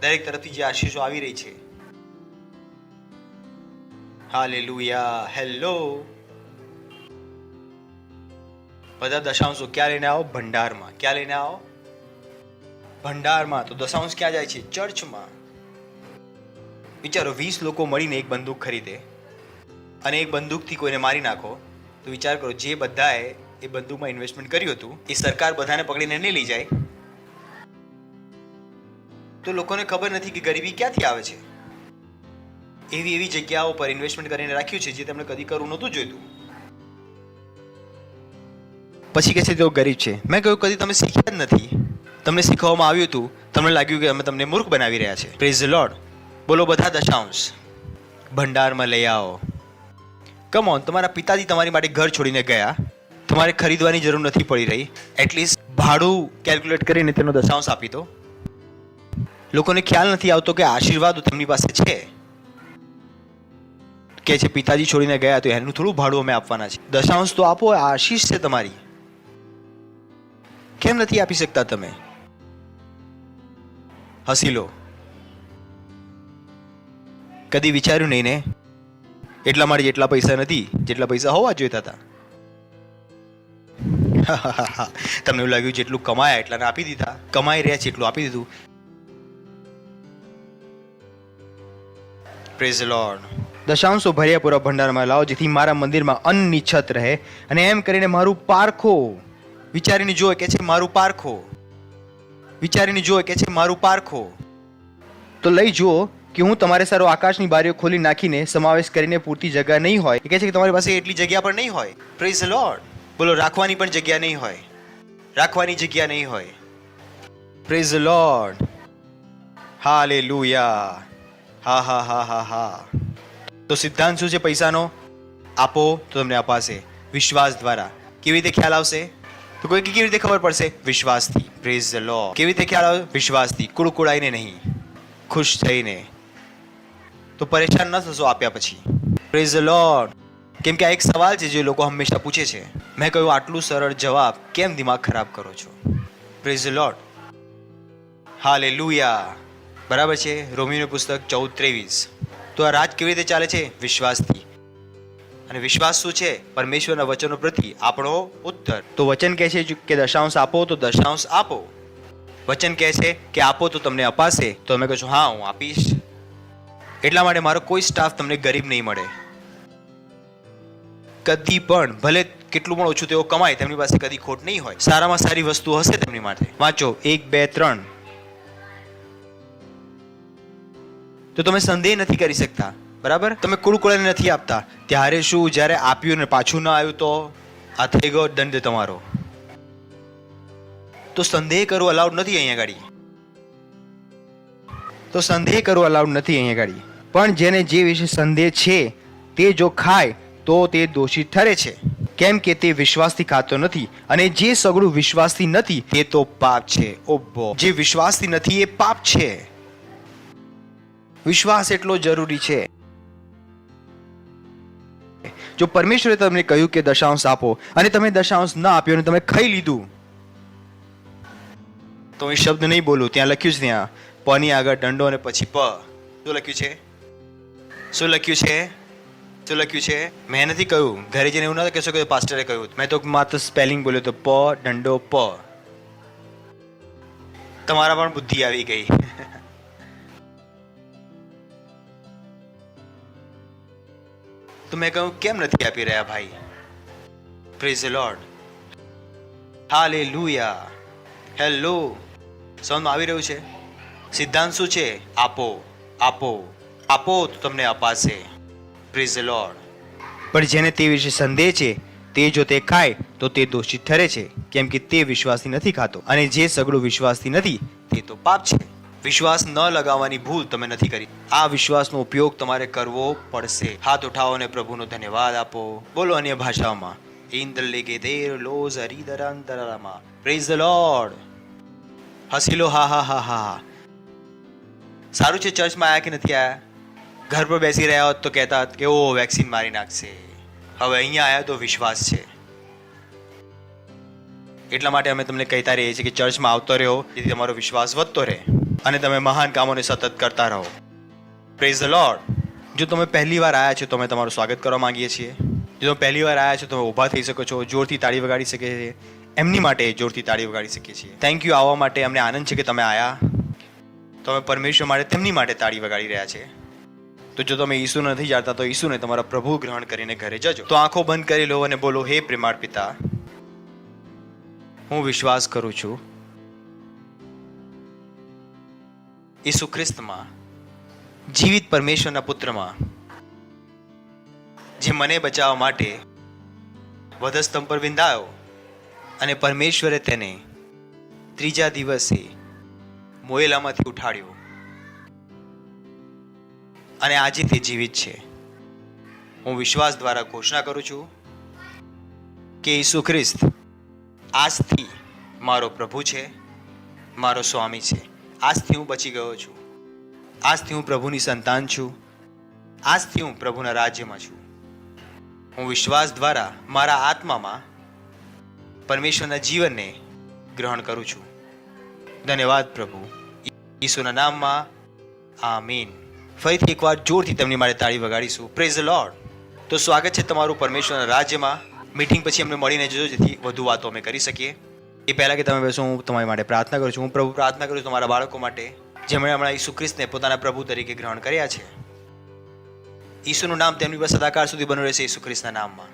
દરેક તરફથી જે આશીષો આવી રહી છે. હાલેલુયા. હેલો. બધા દશાંશો ક્યાં લઈને આવો? ભંડારમાં. ક્યાં લઈને આવો? ભંડારમાં. તો દશાંશ ક્યાં જાય છે? ચર્ચમાં. વિચારો 20 લોકો મળીને એક બંદૂક ખરીદે અને એક બંદૂકથી કોઈને મારી નાખો, તો વિચાર કરો જે બધાએ એ બંદૂકમાં ઇન્વેસ્ટમેન્ટ કર્યું હતું એ સરકાર બધાને પકડીને નહીં લઈ જાય, તો લોકોને ખબર નથી કે ગરીબી ક્યાંથી આવે છે. એવી જગ્યાઓ પર ઇન્વેસ્ટમેન્ટ કરીને રાખ્યું છે જે તેમણે કદી કરવું નહોતું જોઈતું. પછી કહે છે તેઓ ગરીબ છે. મેં કહ્યું કદી તમે શીખ્યા જ નથી. તમને શીખવવામાં આવ્યું હતું તમને લાગ્યું કે અમે તમને મૂર્ખ બનાવી રહ્યા છે. Praise the lord. બોલો બધા દશાંશ ભંડારમાં લઈ આવો. કમ ઓન, તમારા પિતાજી તમારી માટે ઘર છોડીને ગયા, તમારે ખરીદવાની જરૂર નથી પડી રહી. એટલીસ્ટ ભાડું કેલ્ક્યુલેટ કરીને તેનો દશાંશ આપી દો. લોકોને ખ્યાલ નથી આવતો કે આશીર્વાદ તેમની પાસે છે. કે છે પિતાજી છોડીને ગયા તો એનું થોડું ભાડું અમે આપવાના છે. દશાંશ તો આપો, આ આશીષ છે તમારી. કેમ નથી આપી શકતા તમે? હસી લો. કદી વિચાર્યું નહીં ને? એટલા માટે જેટલા પૈસા નથી જેટલા પૈસા હોવા જોઈતા હતા. તમને એવું લાગ્યું જેટલું કમાયા એટલાને આપી દીધા, કમાઈ રહ્યા છે એટલું આપી દીધું. Praise the lord. દશાંશો ભર્યા પૂરા ભંડારમાં લાવો, જેથી મારા મંદિરમાં અન્નની છત રહે. અને એમ કરીને મારું પારખો વિચારીને જોવે કે છે મારું પારખો વિચારીને જોવે કે છે મારું પારખો. તો લઈ જુઓ કે હું તમારે સારો આકાશની બારીઓ ખોલી નાખીને સમાવેશ કરીને પૂરતી જગ્યા નહીં હોય. એ કહે છે કે તમારી પાસે એટલી જગ્યા પણ નહીં હોય. Praise the lord. બોલો, રાખવાની પણ જગ્યા નહીં હોય. રાખવાની જગ્યા નહીં હોય. Praise the lord. હાલેલુયા. હા હા હા હા હા. તો સિદ્ધાંત શું છે પૈસાનો? આપો તો તમને અપાશે. વિશ્વાસ દ્વારા. કેવી રીતે ખ્યાલ આવશે? તો કોઈ કેવી રીતે ખબર પડશે? વિશ્વાસથી. Praise the lord. કેવી રીતે ખ્યાલ આવે? વિશ્વાસથી. કુડકુડાઈને નહીં, ખુશ થઈને. તો પરેશાન ન થશો આપ્યા પછી. Praise the lord. કેમ કે આ એક સવાલ છે જે લોકો હંમેશા પૂછે છે. મેં કહ્યું આટલું સરળ જવાબ કેમ દિમાગ ખરાબ કરો છો? Praise the lord. હાલેલુયા. બરાબર છે. રોમીનું પુસ્તક 14:23. તો આ રાજ કેવી રીતે ચાલે છે? વિશ્વાસથી. અને વિશ્વાસ શું છે? પરમેશ્વરના વચનો પ્રતિ આપણો ઉત્તર. તો વચન કહે છે કે દશાંશ આપો તો દશાંશ આપો. વચન કહે છે કે આપો તો તમને અપાશે. તો તમે કહો છો હા હું આપીશ. એટલા માટે મારો કોઈ સ્ટાફ તમને ગરીબ નહીં મળે કદી પણ. ભલે કેટલું પણ ઓછું તેઓ કમાય, તેમની પાસે કદી ખોટ નહીં હોય. સારામાં સારી વસ્તુ હશે તેમની માટે. વાંચો 1, 2, 3. તો તમે સંદેહ નથી કરી શકતા. બરાબર? તમે કુળકુળાને નથી આપતા. ત્યારે શું? જ્યારે આપ્યું ને પાછું ન આવ્યું તો આ થઈ ગયો દંડ તમારો. તો સંદેહ કરવો અલાઉડ નથી અહીંયા ગાડી. તો સંદેહ કરવો અલાઉડ નથી અહીંયા ગાડી. પણ જેને જે વિશે સંદેહ છે તે જો ખાય તો તે દોષિત ઠરે છે, કેમ કે તે વિશ્વાસથી ખાતો નથી. અને જે સગળું વિશ્વાસથી નથી તે તો પાપ છે. ઓબો, જે વિશ્વાસથી નથી એ પાપ છે. વિશ્વાસ એટલો જરૂરી છે. જો પરમેશ્વરે તમને કહ્યું કે દશાંશ આપો અને તમે દશાંશ ન આપ્યો અને તમે ખાઈ લીધું, તો એ શબ્દ નહીં બોલું. ત્યાં લખ્યું છે, ત્યાં પની આગળ દંડો અને પછી પ. શું લખ્યું છે? શું લખ્યું છે? શું લખ્યું છે? મેં નથી કહ્યું. ઘરે જઈને એવું ન કહેશો કે પાસ્ટરે કહ્યું. મેં તો માત્ર સ્પેલિંગ બોલ્યો તો પ દંડો પ. તમારા પણ બુદ્ધિ આવી ગઈ. તો મેં કહ્યું કેમ નથી આપી રહ્યા ભાઈ? Praise the lord. Hallelujah. Hello. સમજમાં આવી રહ્યું છે? સિદ્ધાંત શું છે? આપો, આપો, આપો તો તમને અપાશે. Praise the lord. પણ જેને તે વિશે સંદેહ છે તે જો તે ખાય તો તે દોષિત ઠરે છે, કેમ કે તે વિશ્વાસથી નથી ખાતો. અને જે સગળું વિશ્વાસથી નથી તે તો પાપ છે. વિશ્વાસ ન લગાવવાની ભૂલ તમે નથી કરી. આ વિશ્વાસનો ઉપયોગ તમારે કરવો પડશે. હાથ ઉઠાવો અને પ્રભુનો ધન્યવાદ આપો. બોલો અન્ય ભાષાઓમાં. Praise the lord. હસી લો. હા હા હા હા. સારું છે ચર્ચમાં આયા કે નથી આયા? ઘર પર બેસી રહ્યા હોત તો કહેતા કે ઓ વેક્સિન મારી નાખશે. હવે અહીંયા આવ્યા તો વિશ્વાસ છે. એટલા માટે અમે તમને કહેતા રહીએ છીએ કે ચર્ચમાં આવતો રહ્યો, જેથી તમારો વિશ્વાસ વધતો રહે અને તમે મહાન કામોને સતત કરતા રહો. Praise the lord. જો તમે પહેલી વાર આવ્યા છો તો અમે તમારું સ્વાગત કરવા માંગીએ છીએ. જો તમે પહેલી વાર આવ્યા છો તો ઊભા થઈ શકો છો, જોરથી તાળી વગાડી શકે છે. એમની માટે જોરથી તાળી વગાડી શકીએ છીએ. થેન્ક યુ આવવા માટે. અમને આનંદ છે કે તમે આવ્યા. તો અમે પરમેશ્વર માટે તેમની માટે તાળી વગાડી રહ્યા છે. તો જો તમે ઈસુ નથી જાણતા તો ઈસુને તમારા પ્રભુ ગ્રહણ કરીને ઘરે જજો. તો આંખો બંધ કરી લો અને બોલો, હે પ્રેમાળ પિતા, હું વિશ્વાસ કરું છું ઈસુ ખ્રિસ્તમાં, જીવિત પરમેશ્વરના પુત્રમાં, જે મને બચાવવા માટે વધસ્તંભ પર વિંધાયો અને પરમેશ્વરે તેને ત્રીજા દિવસે મોયેલામાંથી ઉઠાડ્યો અને આજે તે જીવિત છે. હું વિશ્વાસ દ્વારા ઘોષણા કરું છું કે ઈસુ ખ્રિસ્ત આજથી મારો પ્રભુ છે, મારો સ્વામી છે. આજથી હું બચી ગયો છું. આજથી હું પ્રભુની સંતાન છું. આજથી હું પ્રભુના રાજ્યમાં છું. હું વિશ્વાસ દ્વારા મારા આત્મામાં પરમેશ્વરના જીવનને ગ્રહણ કરું છું. ધન્યવાદ પ્રભુ, ઈસુના નામમાં આમીન. ફરીથી એકવાર જોરથી તેમની માટે તાળી વગાડીશું. Praise the lord. તો સ્વાગત છે તમારું પરમેશ્વરના રાજ્યમાં. મીટિંગ પછી અમને મળીને જજો, જેથી વધુ વાતો અમે કરી શકીએ. એ પહેલાં કે તમે બેસો, હું તમારી માટે પ્રાર્થના કરું છું. હું પ્રભુ પ્રાર્થના કરું છું તમારા બાળકો માટે, જેમણે હમણાં ઈસુ ખ્રિસ્તને પોતાના પ્રભુ તરીકે ગ્રહણ કર્યા છે. ઈસુનું નામ તેમની પર સદાકાળ સુધી બન્યું રહેશે. ઈસુ ખ્રિસ્તના નામમાં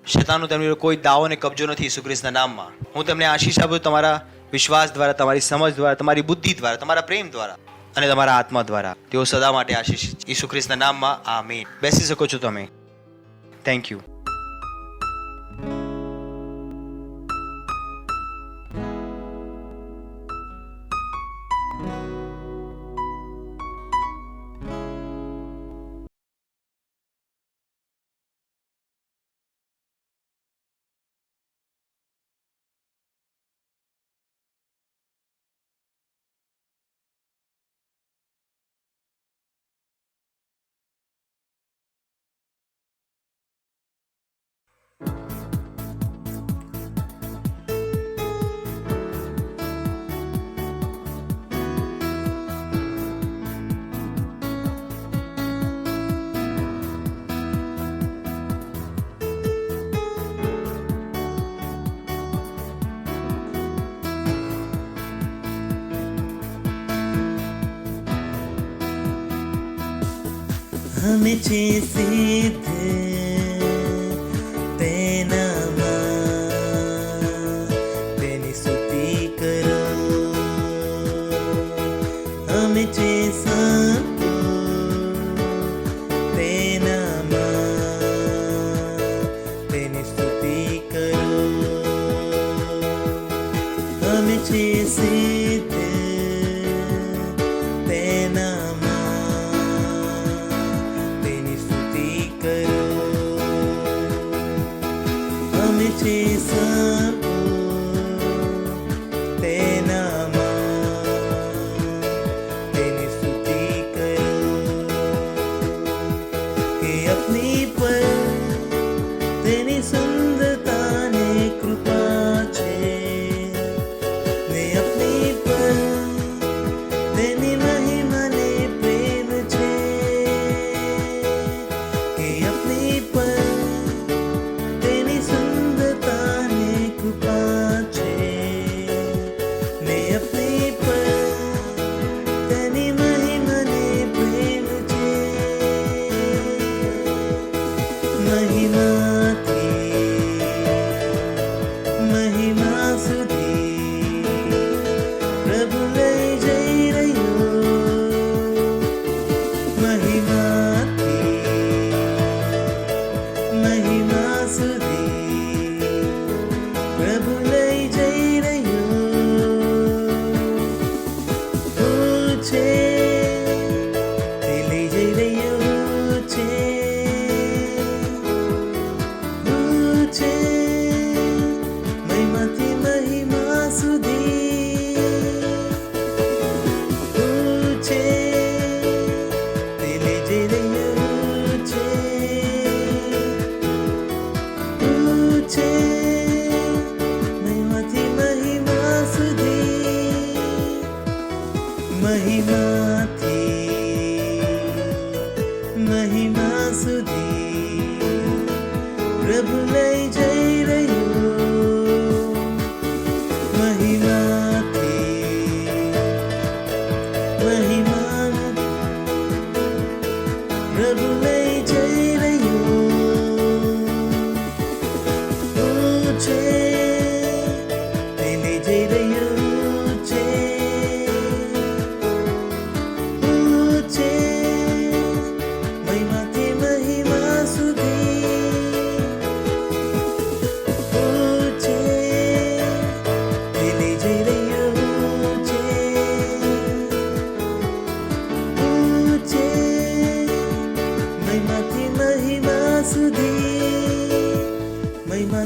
શૈતાનનો તેમની પર કોઈ દાવો અને કબજો નથી. ઈસુ ખ્રિસ્તના નામમાં હું તમને આશીષ આપું, તમારા વિશ્વાસ દ્વારા, તમારી સમજ દ્વારા, તમારી બુદ્ધિ દ્વારા, તમારા પ્રેમ દ્વારા અને તમારા આત્મા દ્વારા તેઓ સદા માટે આશીષ. ઈસુ ખ્રિસ્તના નામમાં આમીન. બેસી શકો છો તમે. Thank you. हमें सिद्ध तेनामा तेनी स्तुति करो. हमें संतो तेनामा तेनी स्तुति करो. हमें सिद्ध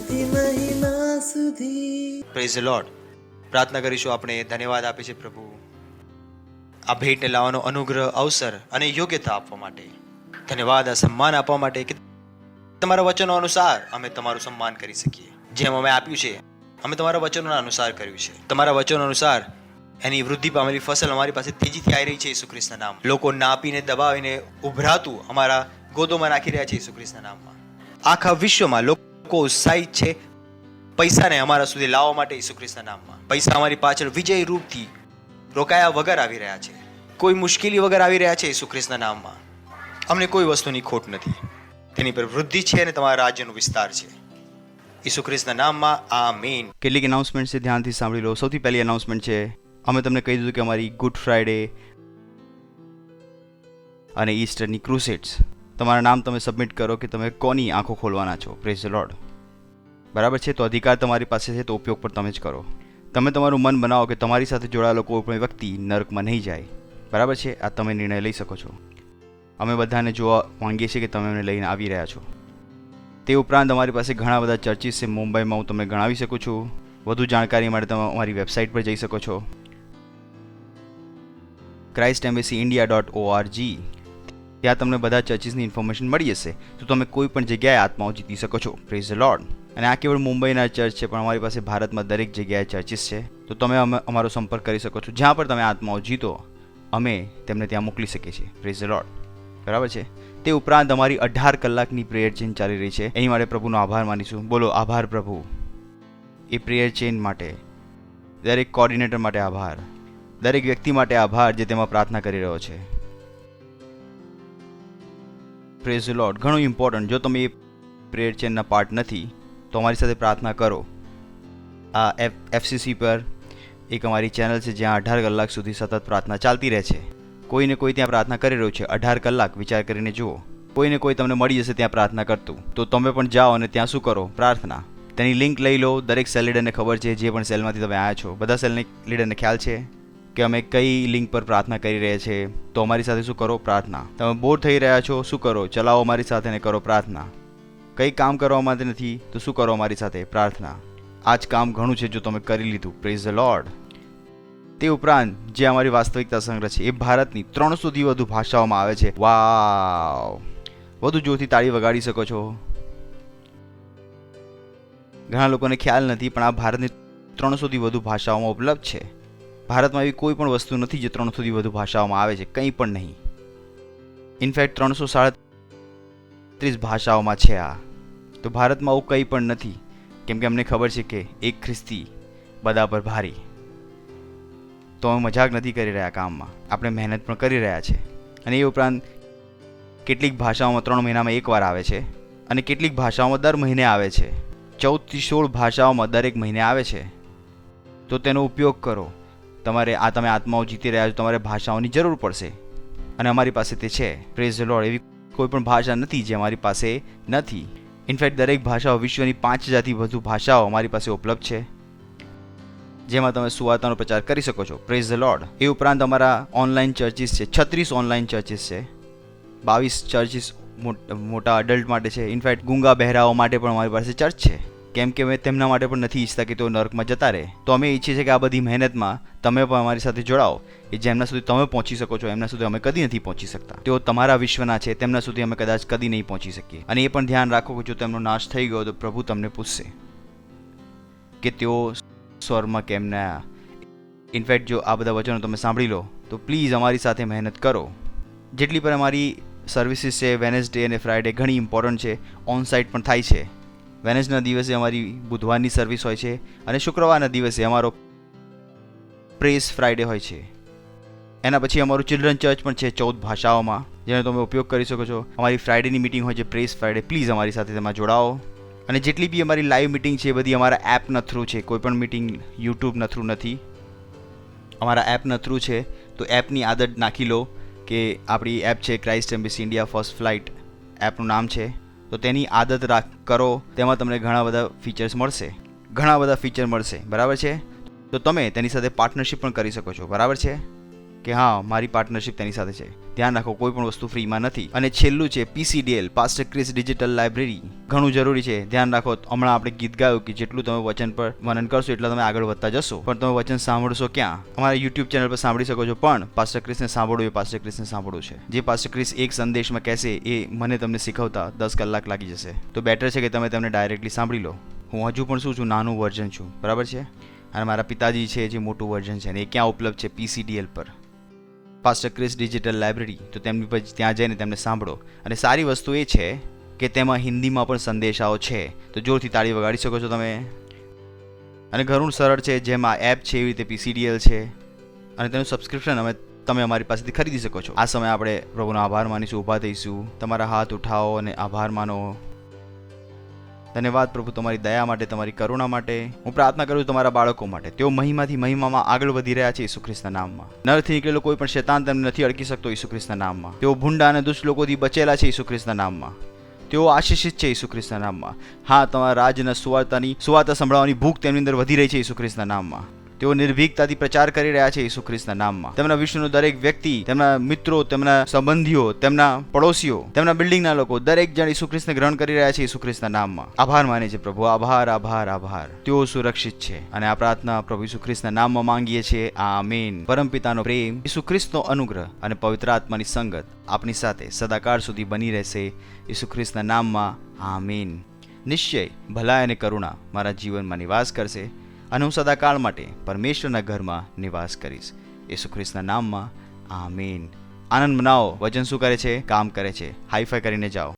મહિમાથી મહિમા સુધી. Praise the lord. પ્રાર્થના કરીશું. આપણે ધન્યવાદ આપીએ છીએ પ્રભુ આ ભેટને લાવવાનો અનુગ્રહ, અવસર અને યોગ્યતા આપવા માટે. ધન્યવાદ આ સન્માન આપવા માટે કે તમારા વચનો અનુસાર અમે તમારું સન્માન કરી શકીએ. જેમ અમે આપ્યું છે અમે તમારા વચનોના અનુસાર કર્યું છે. તમારા વચનો અનુસાર એની વૃદ્ધિ પામેલી ફસલ અમારી પાસે તેજીથી આવી રહી છે ઈસુ ખ્રિસ્તના નામ. લોકો નાપીને દબાવીને ઉભરાતું અમારા ગોદોમાં નાખી રહ્યા છે ઈસુ ખ્રિસ્તના નામમાં. આખા વિશ્વમાં લોકો ઉત્સાહિત છે પૈસાને અમારા સુધી લાવવા માટે ઈસુ ખ્રિસ્તના નામમાં. પૈસા અમારી પાછળ વિજય રૂપથી રોકાયા વગર આવી રહ્યા છે. કોઈ મુશ્કેલી વગર આવી રહ્યા છે ઈસુ ખ્રિસ્તના નામમાં. અમને કોઈ વસ્તુની ખોટ નથી. તેની પર વૃદ્ધિ છે અને તમારા રાજ્યનો વિસ્તાર છે ઈસુ ખ્રિસ્તના નામમાં. આમીન. કેટલીક એનાઉન્સમેન્ટ છે, ધ્યાનથી સાંભળી લો. સૌથી પહેલી એનાઉન્સમેન્ટ છે, અમે તમને કહી દીધું કે અમારી ગુડ ફ્રાઈડે અને ઈસ્ટરની ક્રુસેડ્સ, તમારા નામ તમે સબમિટ કરો કે તમે કોની આંખો ખોલવાના છો. Praise the lord. બરાબર છે? તો અધિકાર તમારી પાસે છે, તો ઉપયોગ પણ તમે જ કરો. તમે તમારું મન બનાવો કે તમારી સાથે જોડાયેલો કોઈ પણ વ્યક્તિ નરકમાં નહીં જાય. બરાબર છે? આ તમે નિર્ણય લઈ શકો છો. અમે બધાને જોવા માંગીએ છીએ કે તમે એમને લઈને આવી રહ્યા છો. તે ઉપરાંત અમારી પાસે ઘણા બધા ચર્ચિસ છે મુંબઈમાં. હું તમને ગણાવી શકું છું. વધુ જાણકારી માટે તમે અમારી વેબસાઇટ પર જઈ શકો છો, christembassy.india.org. ત્યાં તમને બધા ચર્ચિસની ઇન્ફોર્મેશન મળી જશે. તો તમે કોઈ પણ જગ્યાએ આત્માઓ જીતી શકો છો. Praise the lord. અને આ કેવળ મુંબઈના ચર્ચ છે, પણ અમારી પાસે ભારતમાં દરેક જગ્યાએ ચર્ચિસ છે. તો તમે અમારો સંપર્ક કરી શકો છો. જ્યાં પણ તમે આત્માઓ જીતો અમે તેમને ત્યાં મોકલી શકીએ છીએ. Praise the lord. બરાબર છે? તે ઉપરાંત અમારી 18 કલાકની પ્રેયર ચેન ચાલી રહી છે. એની માટે પ્રભુનો આભાર માનીશું. બોલો આભાર પ્રભુ. એ પ્રેયર ચેન માટે, દરેક કોર્ડિનેટર માટે આભાર, દરેક વ્યક્તિ માટે આભાર જે તેમાં પ્રાર્થના કરી રહ્યો છે. Praise the lord. ઘણું ઇમ્પોર્ટન્ટ. જો તમે એ પ્રેયર ચેનના પાર્ટ નથી તો અમારી સાથે પ્રાર્થના કરો. આ FCC પર એક અમારી ચેનલ છે જ્યાં 18 કલાક સુધી સતત પ્રાર્થના ચાલતી રહે છે. કોઈને કોઈ ત્યાં પ્રાર્થના કરી રહ્યું છે 18 કલાક. વિચાર કરીને જુઓ. કોઈને કોઈ તમને મળી જશે ત્યાં પ્રાર્થના કરતું. તો તમે પણ જાઓ અને ત્યાં શું કરો? પ્રાર્થના. તેની લિંક લઈ લો. દરેક સેલ લીડરને ખબર છે, જે પણ સેલમાંથી તમે આવ્યા છો બધા સેલ લીડરને ખ્યાલ છે કે અમે કઈ લિંક પર પ્રાર્થના કરી રહ્યા છીએ. તો અમારી સાથે શું કરો? પ્રાર્થના. તમે બોર થઈ રહ્યા છો, શું કરો? ચલાવો અમારી સાથે ને કરો પ્રાર્થના. કંઈ કામ કરવા માટે નથી તો શું કરો? અમારી સાથે પ્રાર્થના. આ જ કામ ઘણું છે જો તમે કરી લીધું. Praise the lord. તે ઉપરાંત જે અમારી વાસ્તવિકતા સંગ્રહ છે એ ભારતની 300થી વધુ ભાષાઓમાં આવે છે. વાવ! વધુ જોરથી તાળી વગાડી શકો છો. ઘણા લોકોને ખ્યાલ નથી, પણ આ ભારતની 300થી વધુ ભાષાઓમાં ઉપલબ્ધ છે. ભારતમાં એવી કોઈ પણ વસ્તુ નથી જે 300થી વધુ ભાષાઓમાં આવે છે. કંઈ પણ નહીં. ઇનફેક્ટ 337 ભાષાઓમાં છે આ. તો ભારતમાં આવું કંઈ પણ નથી, કેમ કે અમને ખબર છે કે એક ખ્રિસ્તી બધા પર ભારી. તો અમે મજાક નથી કરી રહ્યા કામમાં. આપણે મહેનત પણ કરી રહ્યા છે. અને એ ઉપરાંત કેટલીક ભાષાઓમાં 3 મહિનામાં એકવાર આવે છે અને કેટલીક ભાષાઓમાં દર મહિને આવે છે. 14 થી 16 ભાષાઓમાં દરેક મહિને આવે છે. તો તેનો ઉપયોગ કરો. તમે આત્માઓ જીતી રહ્યા છો, તમારે ભાષાઓની જરૂર પડશે અને અમારી પાસે તે છે. Praise the lord. એવી કોઈ પણ ભાષા નથી જે અમારી પાસે નથી. ઇનફેક્ટ દરેક ભાષાઓ, વિશ્વની 5000થી વધુ ભાષાઓ અમારી પાસે ઉપલબ્ધ છે, જેમાં તમે સુવાર્તાનો પ્રચાર કરી શકો છો. Praise the lord. એ ઉપરાંત અમારા ઓનલાઈન ચર્ચિસ છે. 36 ઓનલાઈન ચર્ચિસ છે. 22 ચર્ચિસ મોટા અડલ્ટ માટે છે. ઇનફેક્ટ ગુંગા બહેરાઓ માટે પણ અમારી પાસે ચર્ચ છે, કેમ કે અમે તેમના માટે પણ નથી ઈચ્છતા કે તેઓ નર્કમાં જતા રહે. તો અમે ઈચ્છીએ છીએ કે આ બધી મહેનતમાં તમે પણ અમારી સાથે જોડાઓ, કે જેમના સુધી તમે પહોંચી શકો છો એમના સુધી અમે કદી નથી પહોંચી શકતા. તેઓ તમારા વિશ્વના છે, તેમના સુધી અમે કદાચ કદી નહીં પહોંચી શકીએ. અને એ પણ ધ્યાન રાખો કે જો તેમનો નાશ થઈ ગયો તો પ્રભુ તમને પૂછશે કે તેઓ સ્વરમાં કેમ ન આવ્યા. ઇનફેક્ટ જો આ બધા વચનો તમે સાંભળી લો તો પ્લીઝ અમારી સાથે મહેનત કરો. જેટલી પણ અમારી સર્વિસીસ છે, વેનસડે અને ફ્રાઈડે ઘણી ઇમ્પોર્ટન્ટ છે. ઓન સાઇટ પણ થાય છે. વેનસના દિવસે અમારી બુધવારની સર્વિસ હોય છે અને શુક્રવારના દિવસે અમારો પ્રેઝ ફ્રાઈડે હોય છે. એના પછી અમારું ચિલ્ડ્રન ચર્ચ પણ છે 14 ભાષાઓમાં, જેનો તમે ઉપયોગ કરી શકો છો. અમારી ફ્રાઈડેની મિટિંગ હોય છે પ્રેઝ ફ્રાઈડે. પ્લીઝ અમારી સાથે તેમાં જોડાઓ. અને જેટલી બી અમારી લાઈવ મિટિંગ છે એ બધી અમારા એપના થ્રુ છે. કોઈ પણ મિટિંગ યુટ્યુબના થ્રુ નથી, અમારા એપના થ્રુ છે. તો એપની આદત નાખી લો કે આપણી એપ છે Christ embassy India first flight, એપનું નામ છે. તો તેની આદત કરો. તેમાં તમને ઘણા બધા ફીચર્સ મળશે. બરાબર છે? તો તમે તેની સાથે પાર્ટનરશિપ પણ કરી શકો છો. બરાબર છે? કે હા મારી પાર્ટનરશિપ તેની સાથે છે. ધ્યાન રાખો, કોઈ પણ વસ્તુ ફ્રીમાં નથી. અને છેલ્લું છે PCDL, pastor Chris digital library. ઘણું જરૂરી છે. ધ્યાન રાખો, હમણાં આપણે ગીત ગાયું કે જેટલું તમે વચન પર મનન કરશો એટલા તમે આગળ વધતા જશો, પણ તમે વચન સાંભળશો ક્યાં? અમારા YouTube ચેનલ પર સાંભળી શકો છો, પણ પાસ્ટર ક્રિસને સાંભળવું એ પાસ્ટર ક્રિસને સાંભળવું છે. જે પાસ્ટર ક્રિસ એક સંદેશમાં કહેશે એ મને તમને શીખવતા 10 કલાક લાગી જશે. તો બેટર છે કે તમે તેમને ડાયરેક્ટલી સાંભળી લો. હું હજુ પણ શું છું, નાનું વર્ઝન છું, બરાબર છે. અને મારા પિતાજી છે જે મોટું વર્ઝન છે, અને એ ક્યાં ઉપલબ્ધ છે? PCDL પર, પાસ્ટર ક્રિસ ડિજિટલ લાઇબ્રેરી. તો તેમની પર ત્યાં જઈને તેમને સાંભળો. અને સારી વસ્તુ એ છે કે તેમાં હિન્દીમાં પણ સંદેશાઓ છે, તો જોરથી તાળી વગાડી શકો છો તમે. અને ઘણું સરળ છે, જેમ આ એપ છે એવી રીતે PCDL છે, અને તેનું સબસ્ક્રિપ્શન તમે અમારી પાસેથી ખરીદી શકો છો. આ સમયે આપણે પ્રભુનો આભાર માનીશું, ઊભા થઈશું, તમારા હાથ ઉઠાવો અને આભાર માનો. ધન્યવાદ પ્રભુ તમારી દયા માટે, તમારી કરુણા માટે. હું પ્રાર્થના કરું છું તમારા બાળકો માટે. તેઓ મહિમાથી મહિમામાં આગળ વધી રહ્યા છે ઈસુ ખ્રિસ્તના નામમાં. નરથી નીકળેલો કોઈ પણ શૈતાન તેમને નથી અડકી શકતો ઈસુ ખ્રિસ્તના નામમાં. તેઓ ભૂંડા અને દુષ્ટ લોકોથી બચેલા છે ઈસુ ખ્રિસ્તના નામમાં. તેઓ આશીષિત છે ઈસુ ખ્રિસ્તના નામમાં. હા, તમારા રાજ્યના સુવાર્તા સંભળાવવાની ભૂખ તેમની અંદર વધી રહી છે ઈસુ ખ્રિસ્તના નામમાં. તેઓ નિર્ભીકતાથી પ્રચાર કરી રહ્યા છે ઈસુ ખ્રિસ્તના નામમાં. તેમના વિશ્વનો દરેક વ્યક્તિ, તેમના મિત્રો, તેમના સંબંધીઓ, તેમના પડોશીઓ, તેમના બિલ્ડિંગના લોકો, દરેક જણ ઈસુ ખ્રિસ્તને ગ્રહણ કરી રહ્યા છે ઈસુ ખ્રિસ્તના નામમાં. આભાર માને છે પ્રભુ. આભાર, આભાર, આભાર. તેઓ સુરક્ષિત છે. અને આ પ્રાર્થના પ્રભુ ઈસુ ખ્રિસ્તના નામમાં માંગીએ છીએ. આમીન. પરમપિતાનો પ્રેમ, ઈસુ ખ્રિસ્તનો અનુગ્રહ અને પવિત્ર આત્માની સંગત આપની સાથે સદાકાળ સુધી બની રહેશે. ઈસુ ખ્રિસ્તના નામમાં. આમીન. નિશ્ચય ભલાઈ અને કરુણા મારા જીવનમાં નિવાસ કરશે, અને હું સદાકાળ માટે પરમેશ્વરના ઘરમાં નિવાસ કરીશ. યેસુ ખ્રિસ્તના નામમાં. આમીન. આનંદ મનાવો. વચન શું કરે છે? કામ કરે છે. હાઈફાઈ કરીને જાઓ.